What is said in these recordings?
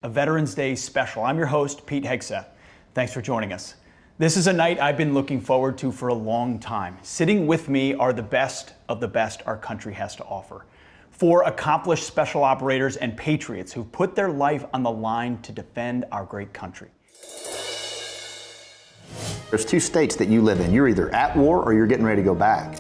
A Veterans Day special. I'm your host, Pete Hegseth. Thanks for joining us. This is a night I've been looking forward to for a long time. Sitting with me are the best of the best our country has to offer. 4 accomplished special operators and patriots who put their life on the line to defend our great country. There's 2 states that you live in. You're either at war or you're getting ready to go back.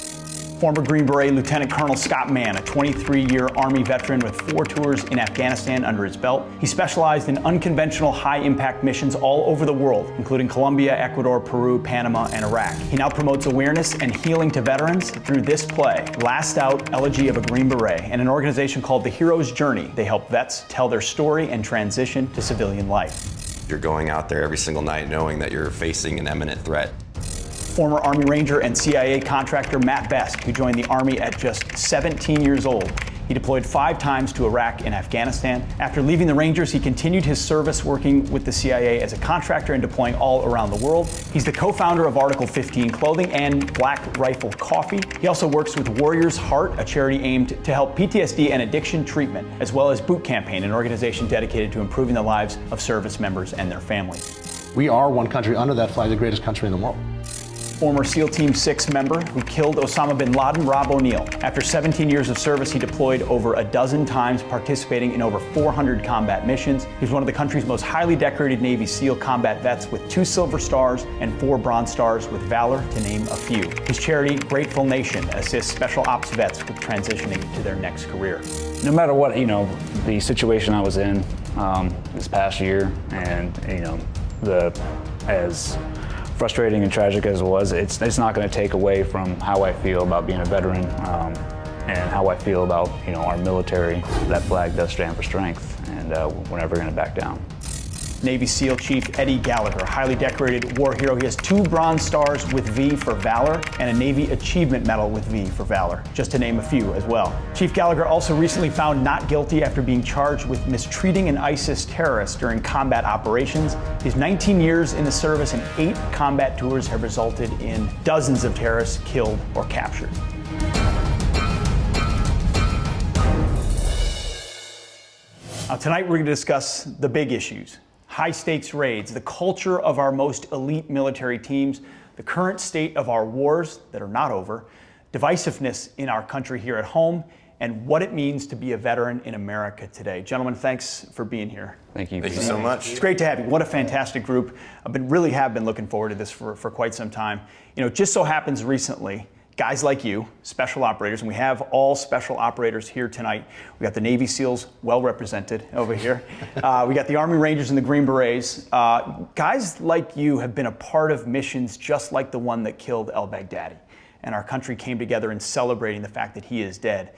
Former Green Beret Lieutenant Colonel Scott Mann, a 23-year Army veteran with 4 tours in Afghanistan under his belt. He specialized in unconventional high-impact missions all over the world, including Colombia, Ecuador, Peru, Panama, and Iraq. He now promotes awareness and healing to veterans through this play, Last Out, Elegy of a Green Beret, and an organization called The Hero's Journey. They help vets tell their story and transition to civilian life. You're going out there every single night knowing that you're facing an imminent threat. Former Army Ranger and CIA contractor Matt Best, who joined the Army at just 17 years old. He deployed 5 times to Iraq and Afghanistan. After leaving the Rangers, he continued his service working with the CIA as a contractor and deploying all around the world. He's the co-founder of Article 15 Clothing and Black Rifle Coffee. He also works with Warrior's Heart, a charity aimed to help PTSD and addiction treatment, as well as Boot Campaign, an organization dedicated to improving the lives of service members and their families. We are one country under that flag, the greatest country in the world. Former SEAL Team 6 member who killed Osama bin Laden, Rob O'Neill. After 17 years of service, he deployed over a dozen times, participating in over 400 combat missions. He's one of the country's most highly decorated Navy SEAL combat vets with 2 Silver Stars and 4 Bronze Stars with Valor, to name a few. His charity, Grateful Nation, assists Special Ops vets with transitioning to their next career. No matter what, the situation I was in this past year, and, as frustrating and tragic as it was, it's not going to take away from how I feel about being a veteran and how I feel about our military. That flag does stand for strength, and we're never going to back down. Navy SEAL Chief Eddie Gallagher, highly decorated war hero. He has 2 Bronze Stars with V for Valor and a Navy Achievement Medal with V for Valor, just to name a few as well. Chief Gallagher also recently found not guilty after being charged with mistreating an ISIS terrorist during combat operations. His 19 years in the service and 8 combat tours have resulted in dozens of terrorists killed or captured. Now, tonight we're going to discuss the big issues. High-stakes raids, the culture of our most elite military teams, the current state of our wars that are not over, divisiveness in our country here at home, and what it means to be a veteran in America today. Gentlemen, thanks for being here. Thank you. Thank you so much. It's great to have you. What a fantastic group. I've really have been looking forward to this for quite some time. It just so happens recently, guys like you, special operators, and we have all special operators here tonight. We got the Navy SEALs well represented over here. We got the Army Rangers and the Green Berets. Guys like you have been a part of missions just like the one that killed al-Baghdadi. And our country came together in celebrating the fact that he is dead.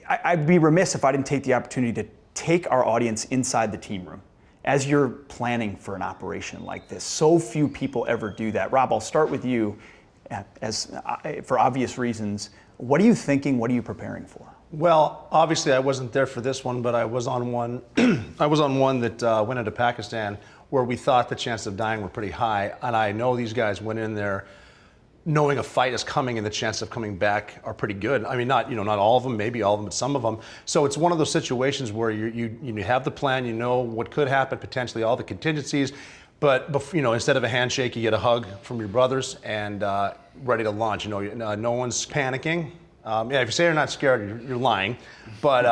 I'd be remiss if I didn't take the opportunity to take our audience inside the team room as you're planning for an operation like this. So few people ever do that. Rob, I'll start with you. For obvious reasons, what are you thinking? What are you preparing for? Well, obviously I wasn't there for this one, but I was on one. I was on one that went into Pakistan where we thought the chances of dying were pretty high, and I know these guys went in there knowing a fight is coming and the chances of coming back are pretty good. I mean, not all of them, maybe all of them, but some of them. So it's one of those situations where you have the plan, you know what could happen, potentially all the contingencies. But instead of a handshake, you get a hug from your brothers and ready to launch. No one's panicking. If you say you're not scared, you're lying. But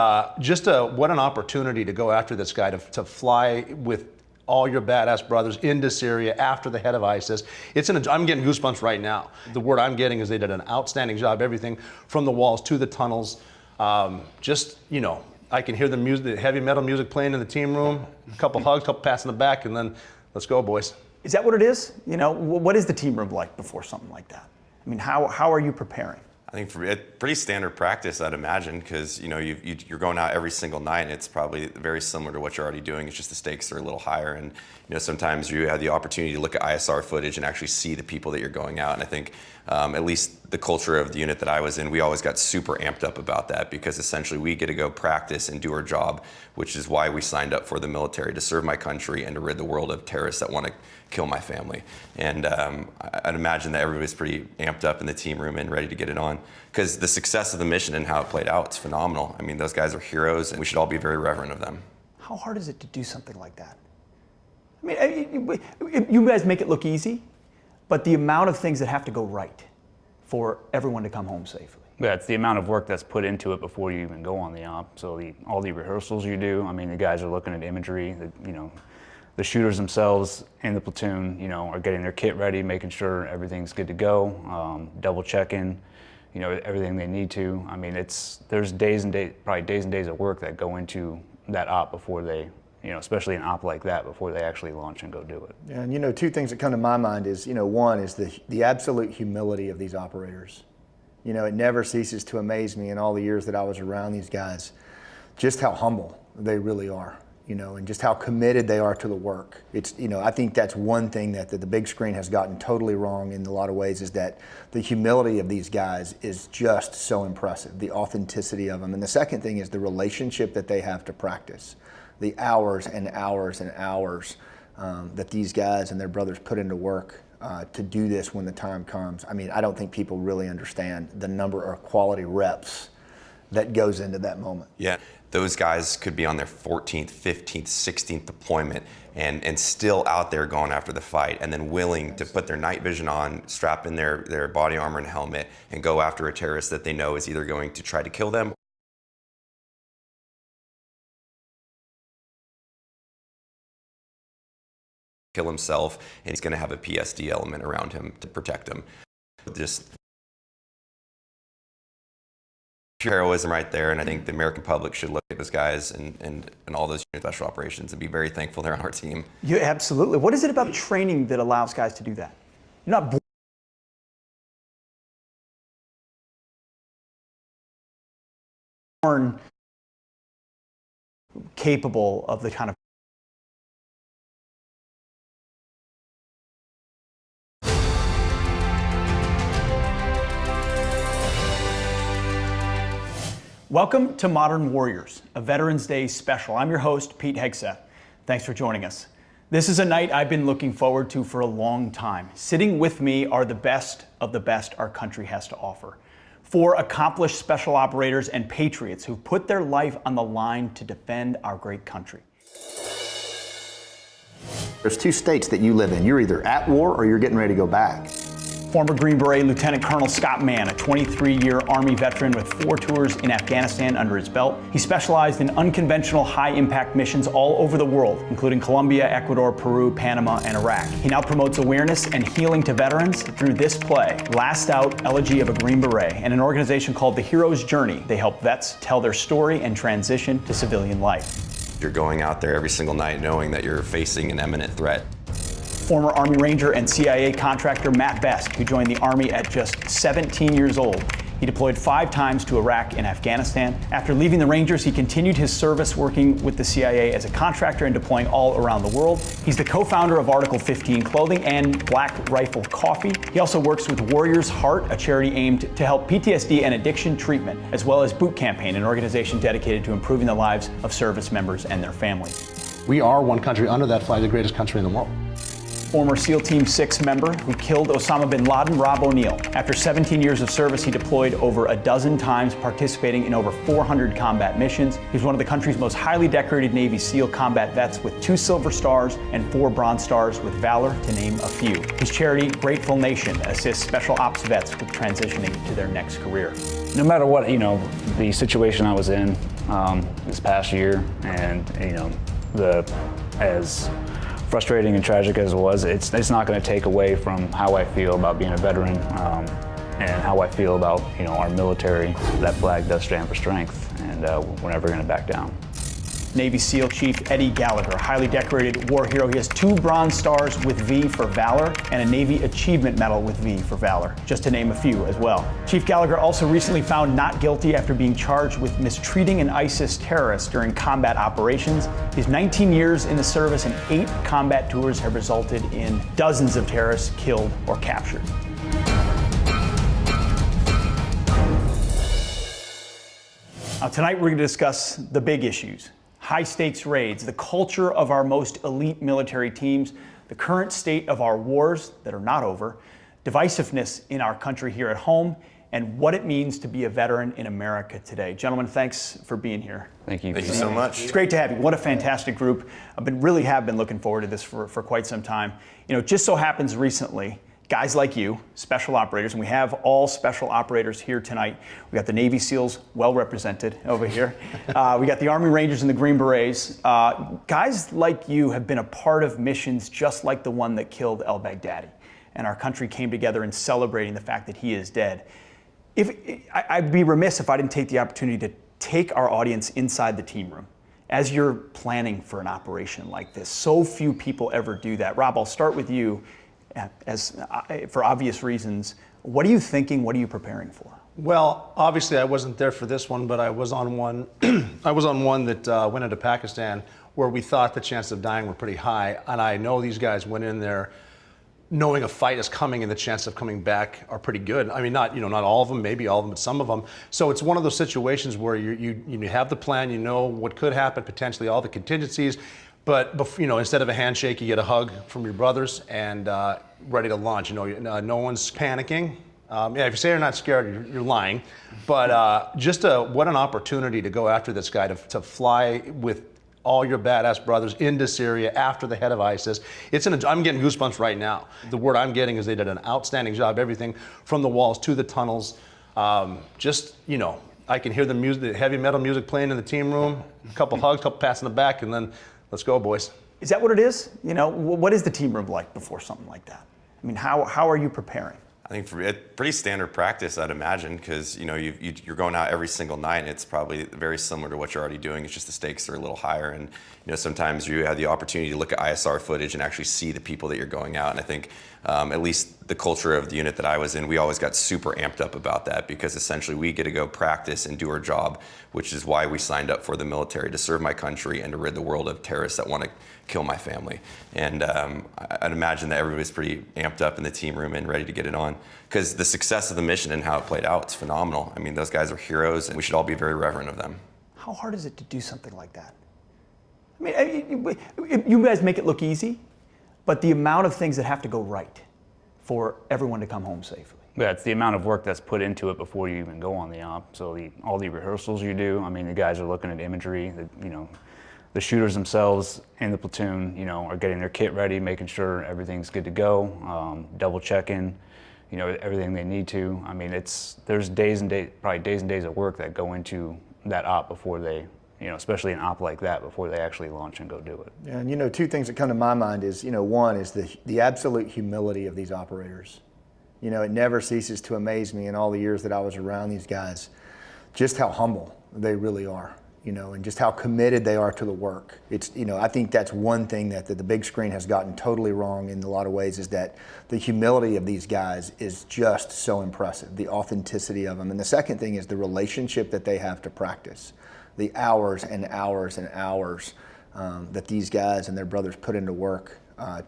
what an opportunity to go after this guy, to fly with all your badass brothers into Syria after the head of ISIS. I'm getting goosebumps right now. The word I'm getting is they did an outstanding job. Everything from the walls to the tunnels. I can hear the music, the heavy metal music playing in the team room. A couple hugs, a couple pats in the back, and then let's go, boys. Is that what it is? What is the team room like before something like that? I mean, how are you preparing? I think for it, pretty standard practice, I'd imagine, because you're going out every single night, and it's probably very similar to what you're already doing. It's just the stakes are a little higher, and sometimes you have the opportunity to look at ISR footage and actually see the people that you're going out. And I think at least the culture of the unit that I was in, we always got super amped up about that, because essentially we get to go practice and do our job, which is why we signed up for the military, to serve my country and to rid the world of terrorists that want to kill my family. And I'd imagine that everybody's pretty amped up in the team room and ready to get it on, because the success of the mission and how it played out, it's phenomenal. I mean, those guys are heroes, and we should all be very reverent of them. How hard is it to do something like that? I mean, you guys make it look easy, but the amount of things that have to go right for everyone to come home safely. Yeah, it's the amount of work that's put into it before you even go on the op. So all the rehearsals you do, I mean, the guys are looking at imagery, the shooters themselves in the platoon, are getting their kit ready, making sure everything's good to go, double checking, everything they need to. I mean, there's probably days and days of work that go into that op before they, especially an op like that, before they actually launch and go do it. Yeah, and two things that come to my mind is, one is the absolute humility of these operators. It never ceases to amaze me in all the years that I was around these guys, just how humble they really are, and just how committed they are to the work. I think that's one thing that the big screen has gotten totally wrong in a lot of ways, is that the humility of these guys is just so impressive, the authenticity of them. And the second thing is the relationship that they have to practice, the hours and hours and hours that these guys and their brothers put into work to do this when the time comes. I mean, I don't think people really understand the number of quality reps that goes into that moment. Yeah, those guys could be on their 14th, 15th, 16th deployment and still out there going after the fight, and then willing to put their night vision on, strap in their body armor and helmet, and go after a terrorist that they know is either going to try to kill them kill himself, and he's going to have a PSD element around him to protect him. Just pure heroism right there, and I think the American public should look at those guys and all those special operations and be very thankful they're on our team. Yeah, absolutely. What is it about training that allows guys to do that? You're not born capable of the kind of Welcome to Modern Warriors, a Veterans Day special. I'm your host, Pete Hegseth. Thanks for joining us. This is a night I've been looking forward to for a long time. Sitting with me are the best of the best our country has to offer. 4 accomplished special operators and patriots who put their life on the line to defend our great country. There's 2 states that you live in. You're either at war or you're getting ready to go back. Former Green Beret Lieutenant Colonel Scott Mann, a 23-year Army veteran with 4 tours in Afghanistan under his belt. He specialized in unconventional high-impact missions all over the world, including Colombia, Ecuador, Peru, Panama, and Iraq. He now promotes awareness and healing to veterans through this play, Last Out, Elegy of a Green Beret, and an organization called The Hero's Journey. They help vets tell their story and transition to civilian life. You're going out there every single night knowing that you're facing an imminent threat. Former Army Ranger and CIA contractor Matt Best, who joined the Army at just 17 years old. He deployed 5 times to Iraq and Afghanistan. After leaving the Rangers, he continued his service working with the CIA as a contractor and deploying all around the world. He's the co-founder of Article 15 Clothing and Black Rifle Coffee. He also works with Warrior's Heart, a charity aimed to help PTSD and addiction treatment, as well as Boot Campaign, an organization dedicated to improving the lives of service members and their families. We are one country under that flag, the greatest country in the world. Former SEAL Team 6 member who killed Osama bin Laden, Rob O'Neill. After 17 years of service, he deployed over a dozen times, participating in over 400 combat missions. He's one of the country's most highly decorated Navy SEAL combat vets with 2 Silver Stars and 4 Bronze Stars with Valor, to name a few. His charity, Grateful Nation, assists Special Ops vets with transitioning to their next career. No matter what, the situation I was in this past year, and as frustrating and tragic as it was, it's not going to take away from how I feel about being a veteran and how I feel about our military. That flag does stand for strength, and we're never going to back down. Navy SEAL Chief Eddie Gallagher, a highly decorated war hero. He has 2 Bronze Stars with V for Valor and a Navy Achievement Medal with V for Valor, just to name a few as well. Chief Gallagher also recently found not guilty after being charged with mistreating an ISIS terrorist during combat operations. His 19 years in the service and 8 combat tours have resulted in dozens of terrorists killed or captured. Now, tonight we're going to discuss the big issues. High-stakes raids, the culture of our most elite military teams, the current state of our wars that are not over, divisiveness in our country here at home, and what it means to be a veteran in America today. Gentlemen, thanks for being here. Thank you. Thank you so much. It's great to have you. What a fantastic group. Really have been looking forward to this for quite some time. Just so happens recently, guys like you, special operators, and we have all special operators here tonight. We got the Navy SEALs well represented over here. We got the Army Rangers and the Green Berets. Guys like you have been a part of missions just like the one that killed al-Baghdadi. And our country came together in celebrating the fact that he is dead. I'd be remiss if I didn't take the opportunity to take our audience inside the team room as you're planning for an operation like this. So few people ever do that. Rob, I'll start with you. For obvious reasons, what are you thinking? What are you preparing for? Well, obviously I wasn't there for this one, but I was on one. I was on one that went into Pakistan where we thought the chances of dying were pretty high, and I know these guys went in there knowing a fight is coming and the chances of coming back are pretty good. I mean, not all of them, maybe all of them, but some of them. So it's one of those situations where you have the plan, you know what could happen, potentially all the contingencies. But instead of a handshake, you get a hug from your brothers and ready to launch. No one's panicking. If you say you're not scared, you're lying. But what an opportunity to go after this guy, to fly with all your badass brothers into Syria after the head of ISIS. I'm getting goosebumps right now. The word I'm getting is they did an outstanding job. Everything from the walls to the tunnels. I can hear the music, the heavy metal music playing in the team room. A couple hugs, a couple pats in the back, and then. Let's go, boys. Is that what it is? What is the team room like before something like that? I mean, how are you preparing? I think for it, pretty standard practice, I'd imagine, because you're going out every single night, and it's probably very similar to what you're already doing. It's just the stakes are a little higher, and sometimes you have the opportunity to look at ISR footage and actually see the people that you're going out. And I think at least the culture of the unit that I was in, we always got super amped up about that, because essentially we get to go practice and do our job, which is why we signed up for the military, to serve my country and to rid the world of terrorists that want to kill my family. And I'd imagine that everybody's pretty amped up in the team room and ready to get it on, because the success of the mission and how it played out, it's phenomenal. I mean, those guys are heroes, and we should all be very reverent of them. How hard is it to do something like that? I mean, you guys make it look easy, but the amount of things that have to go right for everyone to come home safely. Yeah, it's the amount of work that's put into it before you even go on the op. So all the rehearsals you do, I mean, the guys are looking at imagery, the shooters themselves in the platoon, are getting their kit ready, making sure everything's good to go, double checking, everything they need to. I mean, there's probably days and days of work that go into that op before they, especially an op like that, before they actually launch and go do it. Yeah, and two things that come to my mind is, one is the absolute humility of these operators. It never ceases to amaze me in all the years that I was around these guys, just how humble they really are, and just how committed they are to the work. I think that's one thing that the big screen has gotten totally wrong in a lot of ways, is that the humility of these guys is just so impressive, the authenticity of them. And the second thing is the relationship that they have to practice, the hours and hours and hours that these guys and their brothers put into work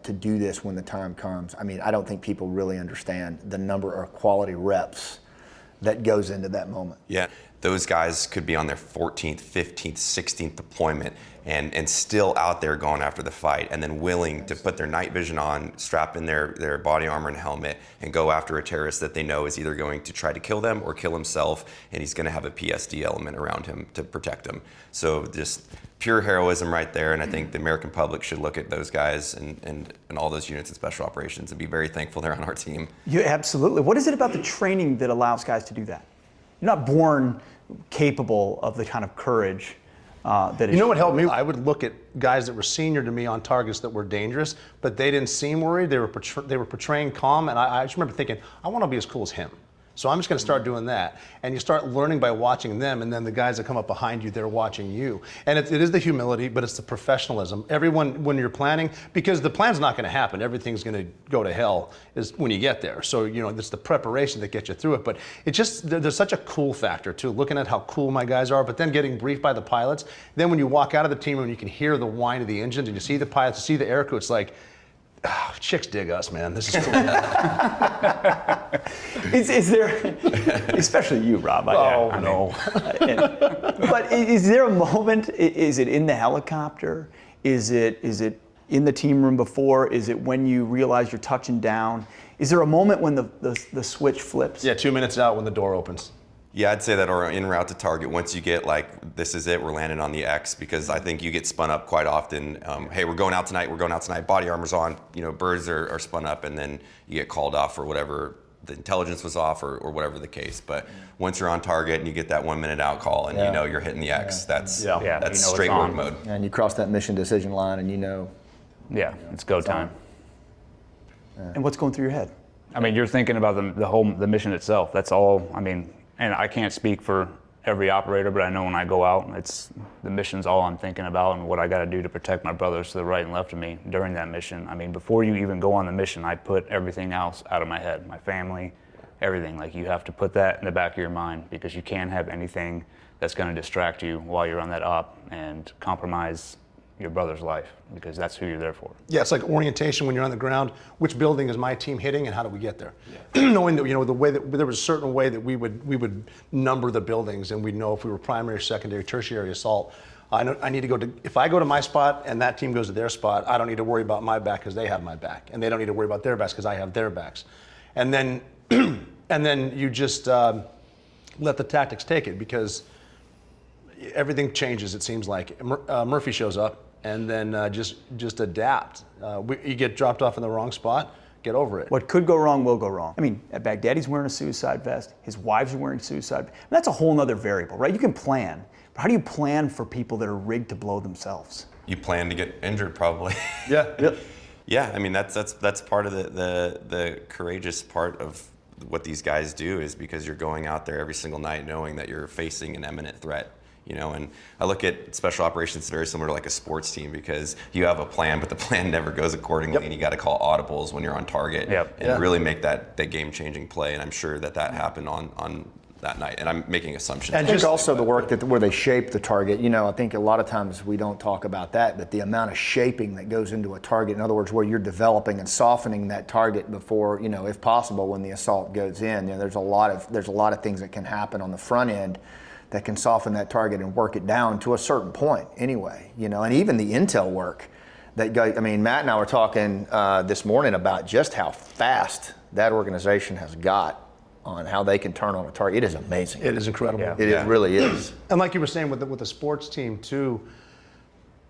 to do this when the time comes. I mean, I don't think people really understand the number of quality reps that goes into that moment. Yeah, those guys could be on their 14th, 15th, 16th deployment and still out there going after the fight, and then willing to put their night vision on, strap in their body armor and helmet, and go after a terrorist that they know is either going to try to kill them or kill himself, and he's going to have a PSD element around him to protect him. So just pure heroism right there, and I think the American public should look at those guys and all those units in special operations and be very thankful they're on our team. Yeah, absolutely. What is it about the training that allows guys to do that? You're not born capable of the kind of courage that is. What helped me? I would look at guys that were senior to me on targets that were dangerous, but they didn't seem worried. They were portraying calm, and I just remember thinking, I want to be as cool as him. So I'm just going to start doing that. And you start learning by watching them, and then the guys that come up behind you, they're watching you. And it is the humility, but it's the professionalism. Everyone, when you're planning, because the plan's not going to happen, everything's going to go to hell is when you get there. So, it's the preparation that gets you through it. But there's such a cool factor, too, looking at how cool my guys are, but then getting briefed by the pilots. Then when you walk out of the team room, you can hear the whine of the engines, and you see the pilots, you see the air crew, it's like, chicks dig us, man. This is cool. Is there, especially you, Rob? No. But is there a moment? Is it in the helicopter? Is it in the team room before? Is it when you realize you're touching down? Is there a moment when the switch flips? Yeah, 2 minutes out when the door opens. Yeah, I'd say that, or en route to target, once you get like, this is it, we're landing on the X, because I think you get spun up quite often. Hey, we're going out tonight, body armor's on, birds are spun up, and then you get called off for whatever, the intelligence was off or whatever the case. But once you're on target and you get that 1 minute out call and you're hitting the X, that's straight work mode. And you cross that mission decision line and Yeah, it's go time. And what's going through your head? I mean, you're thinking about the mission itself. That's all. I mean, and I can't speak for every operator, but I know when I go out, the mission's all I'm thinking about and what I got to do to protect my brothers to the right and left of me during that mission. I mean, before you even go on the mission, I put everything else out of my head, my family, everything. Like, you have to put that in the back of your mind, because you can't have anything that's going to distract you while you're on that op and compromise your brother's life, because that's who you're there for. Yeah, it's like orientation when you're on the ground. Which building is my team hitting, and how do we get there? Yeah. Knowing that the way that there was a certain way that we would number the buildings, and we'd know if we were primary, secondary, tertiary assault. I need to go to, if I go to my spot and that team goes to their spot, I don't need to worry about my back because they have my back, and they don't need to worry about their backs because I have their backs. And then and then you just let the tactics take it, because everything changes. It seems like Murphy shows up. And then just adapt. You get dropped off in the wrong spot, get over it. What could go wrong will go wrong. I mean, at Baghdadi's wearing a suicide vest. His wives are wearing suicide vests. That's a whole nother variable, right? You can plan. But how do you plan for people that are rigged to blow themselves? You plan to get injured, probably. Yeah. Yep. Yeah, I mean, that's part of the courageous part of what these guys do, is because you're going out there every single night knowing that you're facing an imminent threat. And I look at special operations very similar to like a sports team, because you have a plan, but the plan never goes accordingly, and you got to call audibles when you're on target and really make that game-changing play. And I'm sure that happened on that night, and I'm making assumptions. And just also the work where they shape the target. I think a lot of times we don't talk about that, but the amount of shaping that goes into a target, in other words, where you're developing and softening that target before, if possible, when the assault goes in. There's a lot of things that can happen on the front end that can soften that target and work it down to a certain point anyway, and even the intel work that goes. I mean, Matt and I were talking this morning about just how fast that organization has got on how they can turn on a target. It is amazing. It is incredible. Yeah. It really is. And like you were saying with the sports team too,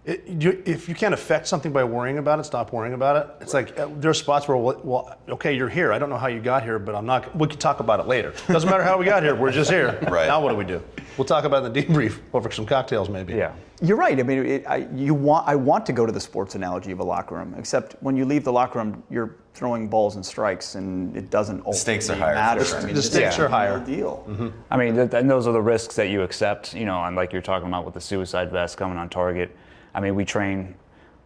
if you can't affect something by worrying about it, stop worrying about it. It's like there are spots where, well, okay, you're here. I don't know how you got here, but we can talk about it later. Doesn't matter how we got here. We're just here. Right. Now what do? We'll talk about it in the debrief over some cocktails, maybe. Yeah. You're right. I mean, I want to go to the sports analogy of a locker room, except when you leave the locker room, you're throwing balls and strikes, and it doesn't ultimately stakes are higher, matter. for sure. I mean, The stakes are higher. Deal. Mm-hmm. I mean, and those are the risks that you accept, and like you're talking about with the suicide vest coming on target. I mean, we train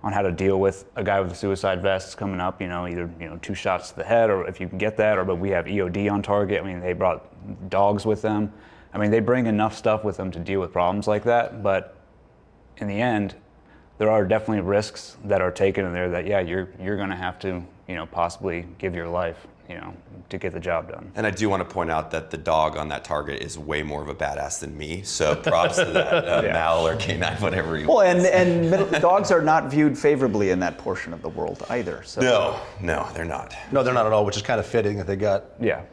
on how to deal with a guy with a suicide vest coming up, either 2 shots to the head, or if you can get that, but we have EOD on target. I mean, they brought dogs with them. I mean, they bring enough stuff with them to deal with problems like that, but in the end, there are definitely risks that are taken in there that, you're going to have to, possibly give your life, to get the job done. And I do want to point out that the dog on that target is way more of a badass than me. So props to that Mal or K9, whatever you Well, and dogs are not viewed favorably in that portion of the world either. So. No, they're not. No, they're not at all, which is kind of fitting that they got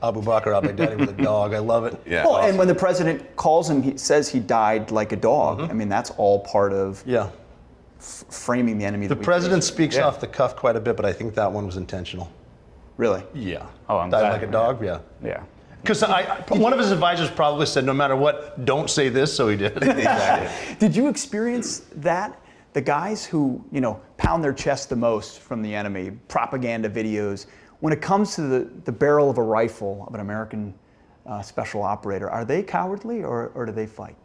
Abu Bakr al-Baghdadi with a dog. I love it. Yeah. Well, and when the president calls him, he says he died like a dog. I mean, that's all part of framing the enemy. The president speaks off the cuff quite a bit, but I think that one was intentional. Really? Yeah. Oh, I'm died glad. like a dog. Yeah. Yeah. Because one of his advisors probably said, no matter what, don't say this, so he did. Exactly. Did you experience that? The guys who, pound their chest the most from the enemy, propaganda videos, when it comes to the barrel of a rifle of an American special operator, are they cowardly or do they fight?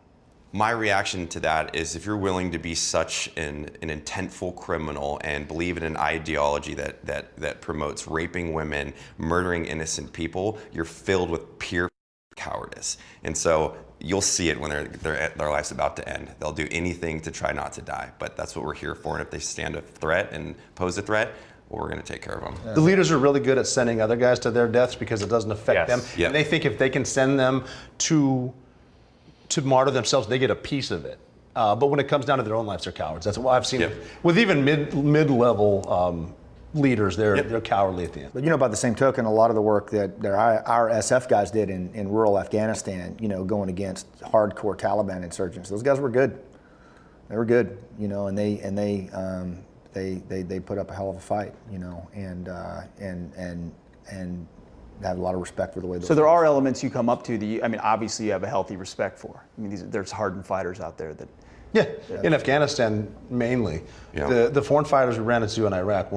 My reaction to that is, if you're willing to be such an intentful criminal and believe in an ideology that promotes raping women, murdering innocent people, you're filled with pure cowardice. And so you'll see it when their life's about to end. They'll do anything to try not to die, but that's what we're here for. And if they stand a threat and pose a threat, well, we're going to take care of them. The leaders are really good at sending other guys to their deaths because it doesn't affect them. Yep. And they think if they can send them to martyr themselves, they get a piece of it. But when it comes down to their own lives, they're cowards. That's what I've seen with even mid-level leaders. They're cowardly at the end. But by the same token, a lot of the work that our SF guys did in rural Afghanistan, going against hardcore Taliban insurgents, those guys were good. They were good, and they put up a hell of a fight, and have a lot of respect for the way. So there are elements you come up to that obviously you have a healthy respect for. There's hardened fighters out there that. Yeah, in Afghanistan mainly. Yeah. The foreign fighters we ran into in Iraq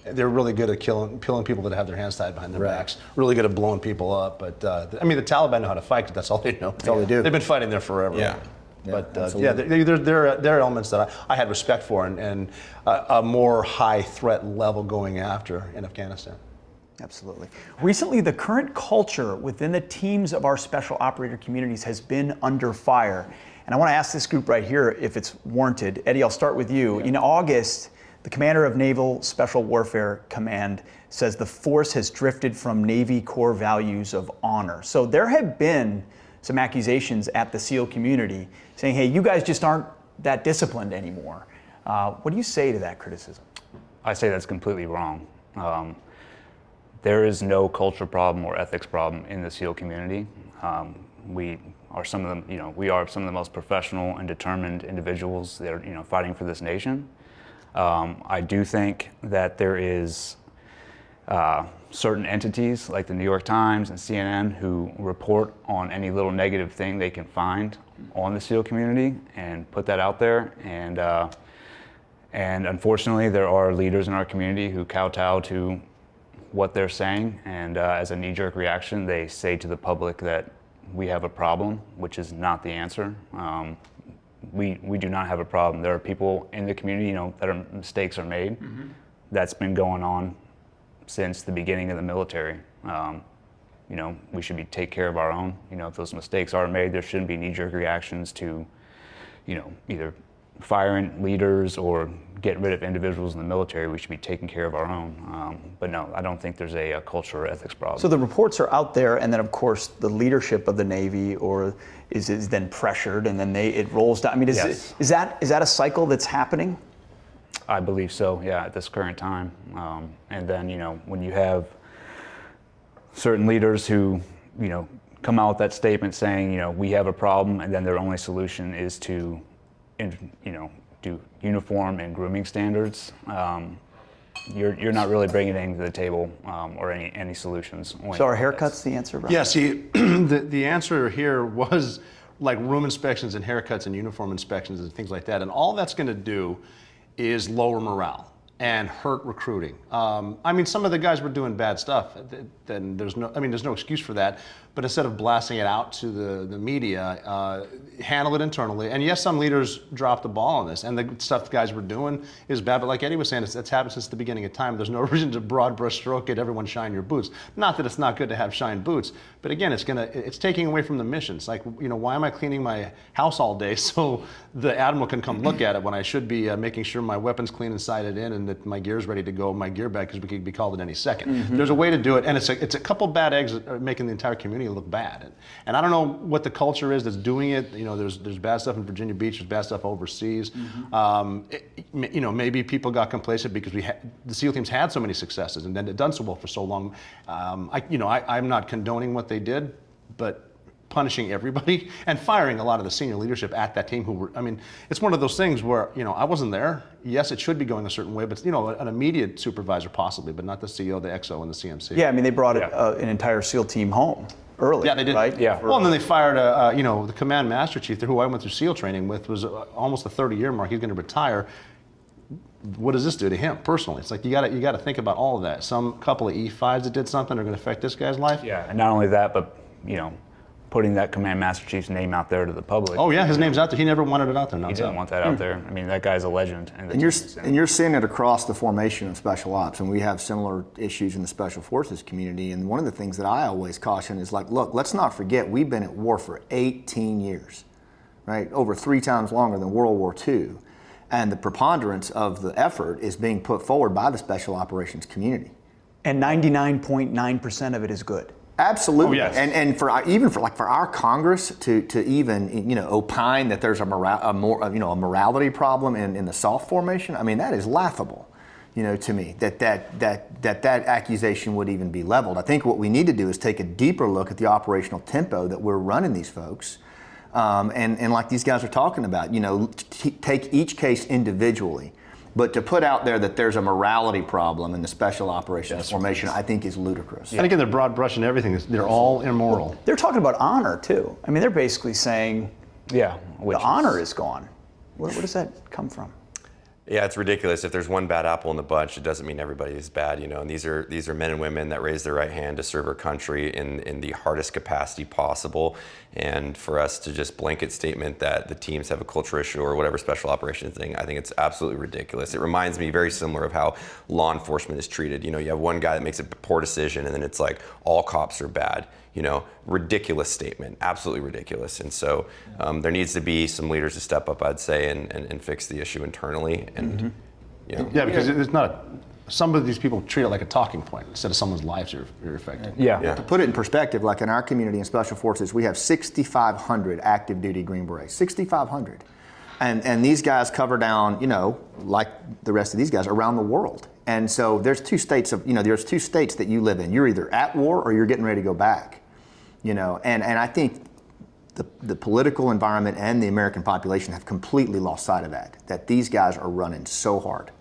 they're really good at killing people that have their hands tied behind their backs, really good at blowing people up. But the Taliban know how to fight, 'cause that's all they know. That's all they do. They've been fighting there forever. Yeah. But there are elements that I had respect for and a more high threat level going after in Afghanistan. Absolutely. Recently, the current culture within the teams of our special operator communities has been under fire. And I want to ask this group right here if it's warranted. Eddie, I'll start with you. In August, the commander of Naval Special Warfare Command says the force has drifted from Navy core values of honor. So there have been some accusations at the SEAL community saying, hey, you guys just aren't that disciplined anymore. What do you say to that criticism? I say that's completely wrong. There is no culture problem or ethics problem in the SEAL community. We are some of the most professional and determined individuals that are fighting for this nation. I do think that there is certain entities like the New York Times and CNN who report on any little negative thing they can find on the SEAL community and put that out there. And unfortunately, there are leaders in our community who kowtow to what they're saying, and as a knee-jerk reaction, they say to the public that we have a problem, which is not the answer. We do not have a problem. There are people in the community, that mistakes are made. Mm-hmm. That's been going on since the beginning of the military. We should take care of our own. If those mistakes are made, there shouldn't be knee-jerk reactions to, either firing leaders or getting rid of individuals in the military. We should be taking care of our own. But no, I don't think there's a culture or ethics problem. So the reports are out there, and then of course the leadership of the Navy is then pressured, and then it rolls down. Yes. Is that a cycle that's happening? I believe so, yeah, at this current time. And then, when you have certain leaders who, come out with that statement saying, we have a problem, and then their only solution is to, do uniform and grooming standards, you're not really bringing anything to the table or any solutions. So are haircuts the answer, Rob? Yeah, see, the answer here was like room inspections and haircuts and uniform inspections and things like that. And all that's going to do is lower morale and hurt recruiting. Some of the guys were doing bad stuff. Then there's no excuse for that. But instead of blasting it out to the media, handle it internally. And yes, some leaders dropped the ball on this, and the stuff the guys were doing is bad. But like Eddie was saying, it's happened since the beginning of time. There's no reason to broad brush stroke it. Everyone shine your boots. Not that it's not good to have shined boots, but again, it's taking away from the missions. Like, why am I cleaning my house all day so the admiral can come look at it when I should be making sure my weapon's clean and sighted in and that my gear's ready to go, my gear bag, because we could be called at any second. Mm-hmm. There's a way to do it, and it's a couple bad eggs that are making the entire community look bad. And I don't know what the culture is that's doing it. There's bad stuff in Virginia Beach. There's bad stuff overseas. Mm-hmm. Maybe people got complacent because the SEAL teams had so many successes and then they'd done so well for so long. I'm not condoning what they did, but punishing everybody and firing a lot of the senior leadership at that team it's one of those things where, I wasn't there. Yes, it should be going a certain way, but, an immediate supervisor possibly, but not the CEO, the XO, and the CMC. Yeah, they brought an entire SEAL team home early. Yeah, they did. Right? Yeah. Well, and then they fired the command master chief, who I went through SEAL training with, was almost the 30-year mark. He's going to retire. What does this do to him personally? It's like you got to think about all of that. Some couple of E5s that did something are going to affect this guy's life. Yeah, and not only that, but putting that command master chief's name out there to the public. Oh yeah, his name's out there. He never wanted it out there. He didn't want that out there. That guy's a legend. And you're seeing it across the formation of special ops, and we have similar issues in the special forces community. And one of the things that I always caution is look, let's not forget we've been at war for 18 years, right? Over 3 times longer than World War II. And the preponderance of the effort is being put forward by the special operations community. And 99.9% of it is good. Absolutely. Oh, yes. And for our Congress to even opine that there's a morality problem in the soft formation, that is laughable. to me, that accusation would even be leveled. I think what we need to do is take a deeper look at the operational tempo that we're running these folks, and like these guys are talking about, take each case individually. But to put out there that there's a morality problem in the special operations formation, I think is ludicrous. And again, they're broad brushing everything. They're all immoral. They're talking about honor too. I mean, they're basically saying, the honor is gone. Where does that come from? Yeah, it's ridiculous. If there's one bad apple in the bunch, it doesn't mean everybody is bad, And these are men and women that raise their right hand to serve our country in the hardest capacity possible. And for us to just blanket statement that the teams have a culture issue or whatever special operations thing, I think it's absolutely ridiculous. It reminds me very similar of how law enforcement is treated. You have one guy that makes a poor decision, and then it's like all cops are bad. Ridiculous statement, absolutely ridiculous. And so there needs to be some leaders to step up, I'd say, and fix the issue internally. And Yeah, because it's not. Some of these people treat it like a talking point instead of someone's lives you're affecting. Yeah. To put it in perspective, like in our community in Special Forces, we have 6,500 active duty Green Berets, 6,500. And these guys cover down, like the rest of these guys, around the world. And so there's two states that you live in. You're either at war or you're getting ready to go back. And I think the political environment and the American population have completely lost sight of that these guys are running so hard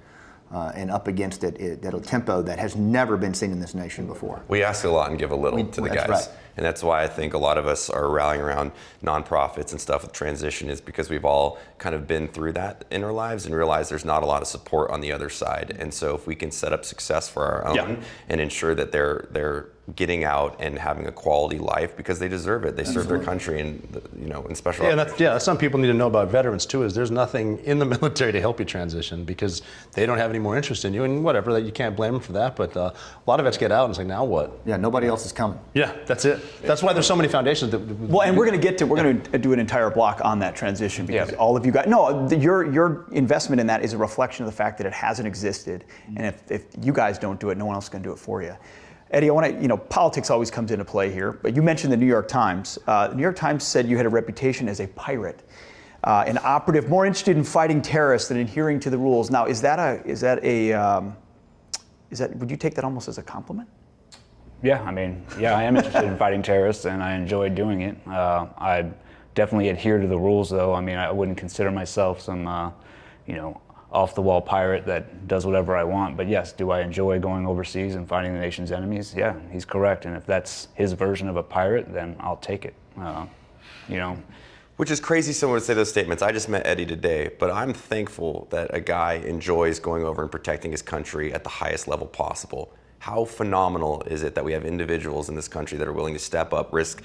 and up against it at a tempo that has never been seen in this nation before. We ask a lot and give a little to the guys. Right. And that's why I think a lot of us are rallying around nonprofits and stuff with transition, is because we've all kind of been through that in our lives and realize there's not a lot of support on the other side. And so if we can set up success for our own and ensure that they're getting out and having a quality life, because they deserve it. They serve their country and in special. Yeah, that's something people need to know about veterans too. Is there's nothing in the military to help you transition because they don't have any more interest in you, and whatever, that you can't blame them for that. But a lot of vets get out and it's like, now what? Yeah, nobody else is coming. Yeah, that's it. That's why there's so many foundations. Well, and we're going to do an entire block on that transition, because all of you guys, your investment in that is a reflection of the fact that it hasn't existed, and if you guys don't do it, no one else is going to do it for you. Eddie, I want to, politics always comes into play here, but you mentioned the New York Times. The New York Times said you had a reputation as a pirate, an operative more interested in fighting terrorists than adhering to the rules. Now, would you take that almost as a compliment? Yeah, I am interested in fighting terrorists, and I enjoy doing it. I definitely adhere to the rules, though. I wouldn't consider myself some, off-the-wall pirate that does whatever I want. But yes, do I enjoy going overseas and fighting the nation's enemies? Yeah, he's correct. And if that's his version of a pirate, then I'll take it. Which is crazy someone would say those statements. I just met Eddie today, but I'm thankful that a guy enjoys going over and protecting his country at the highest level possible. How phenomenal is it that we have individuals in this country that are willing to step up, risk,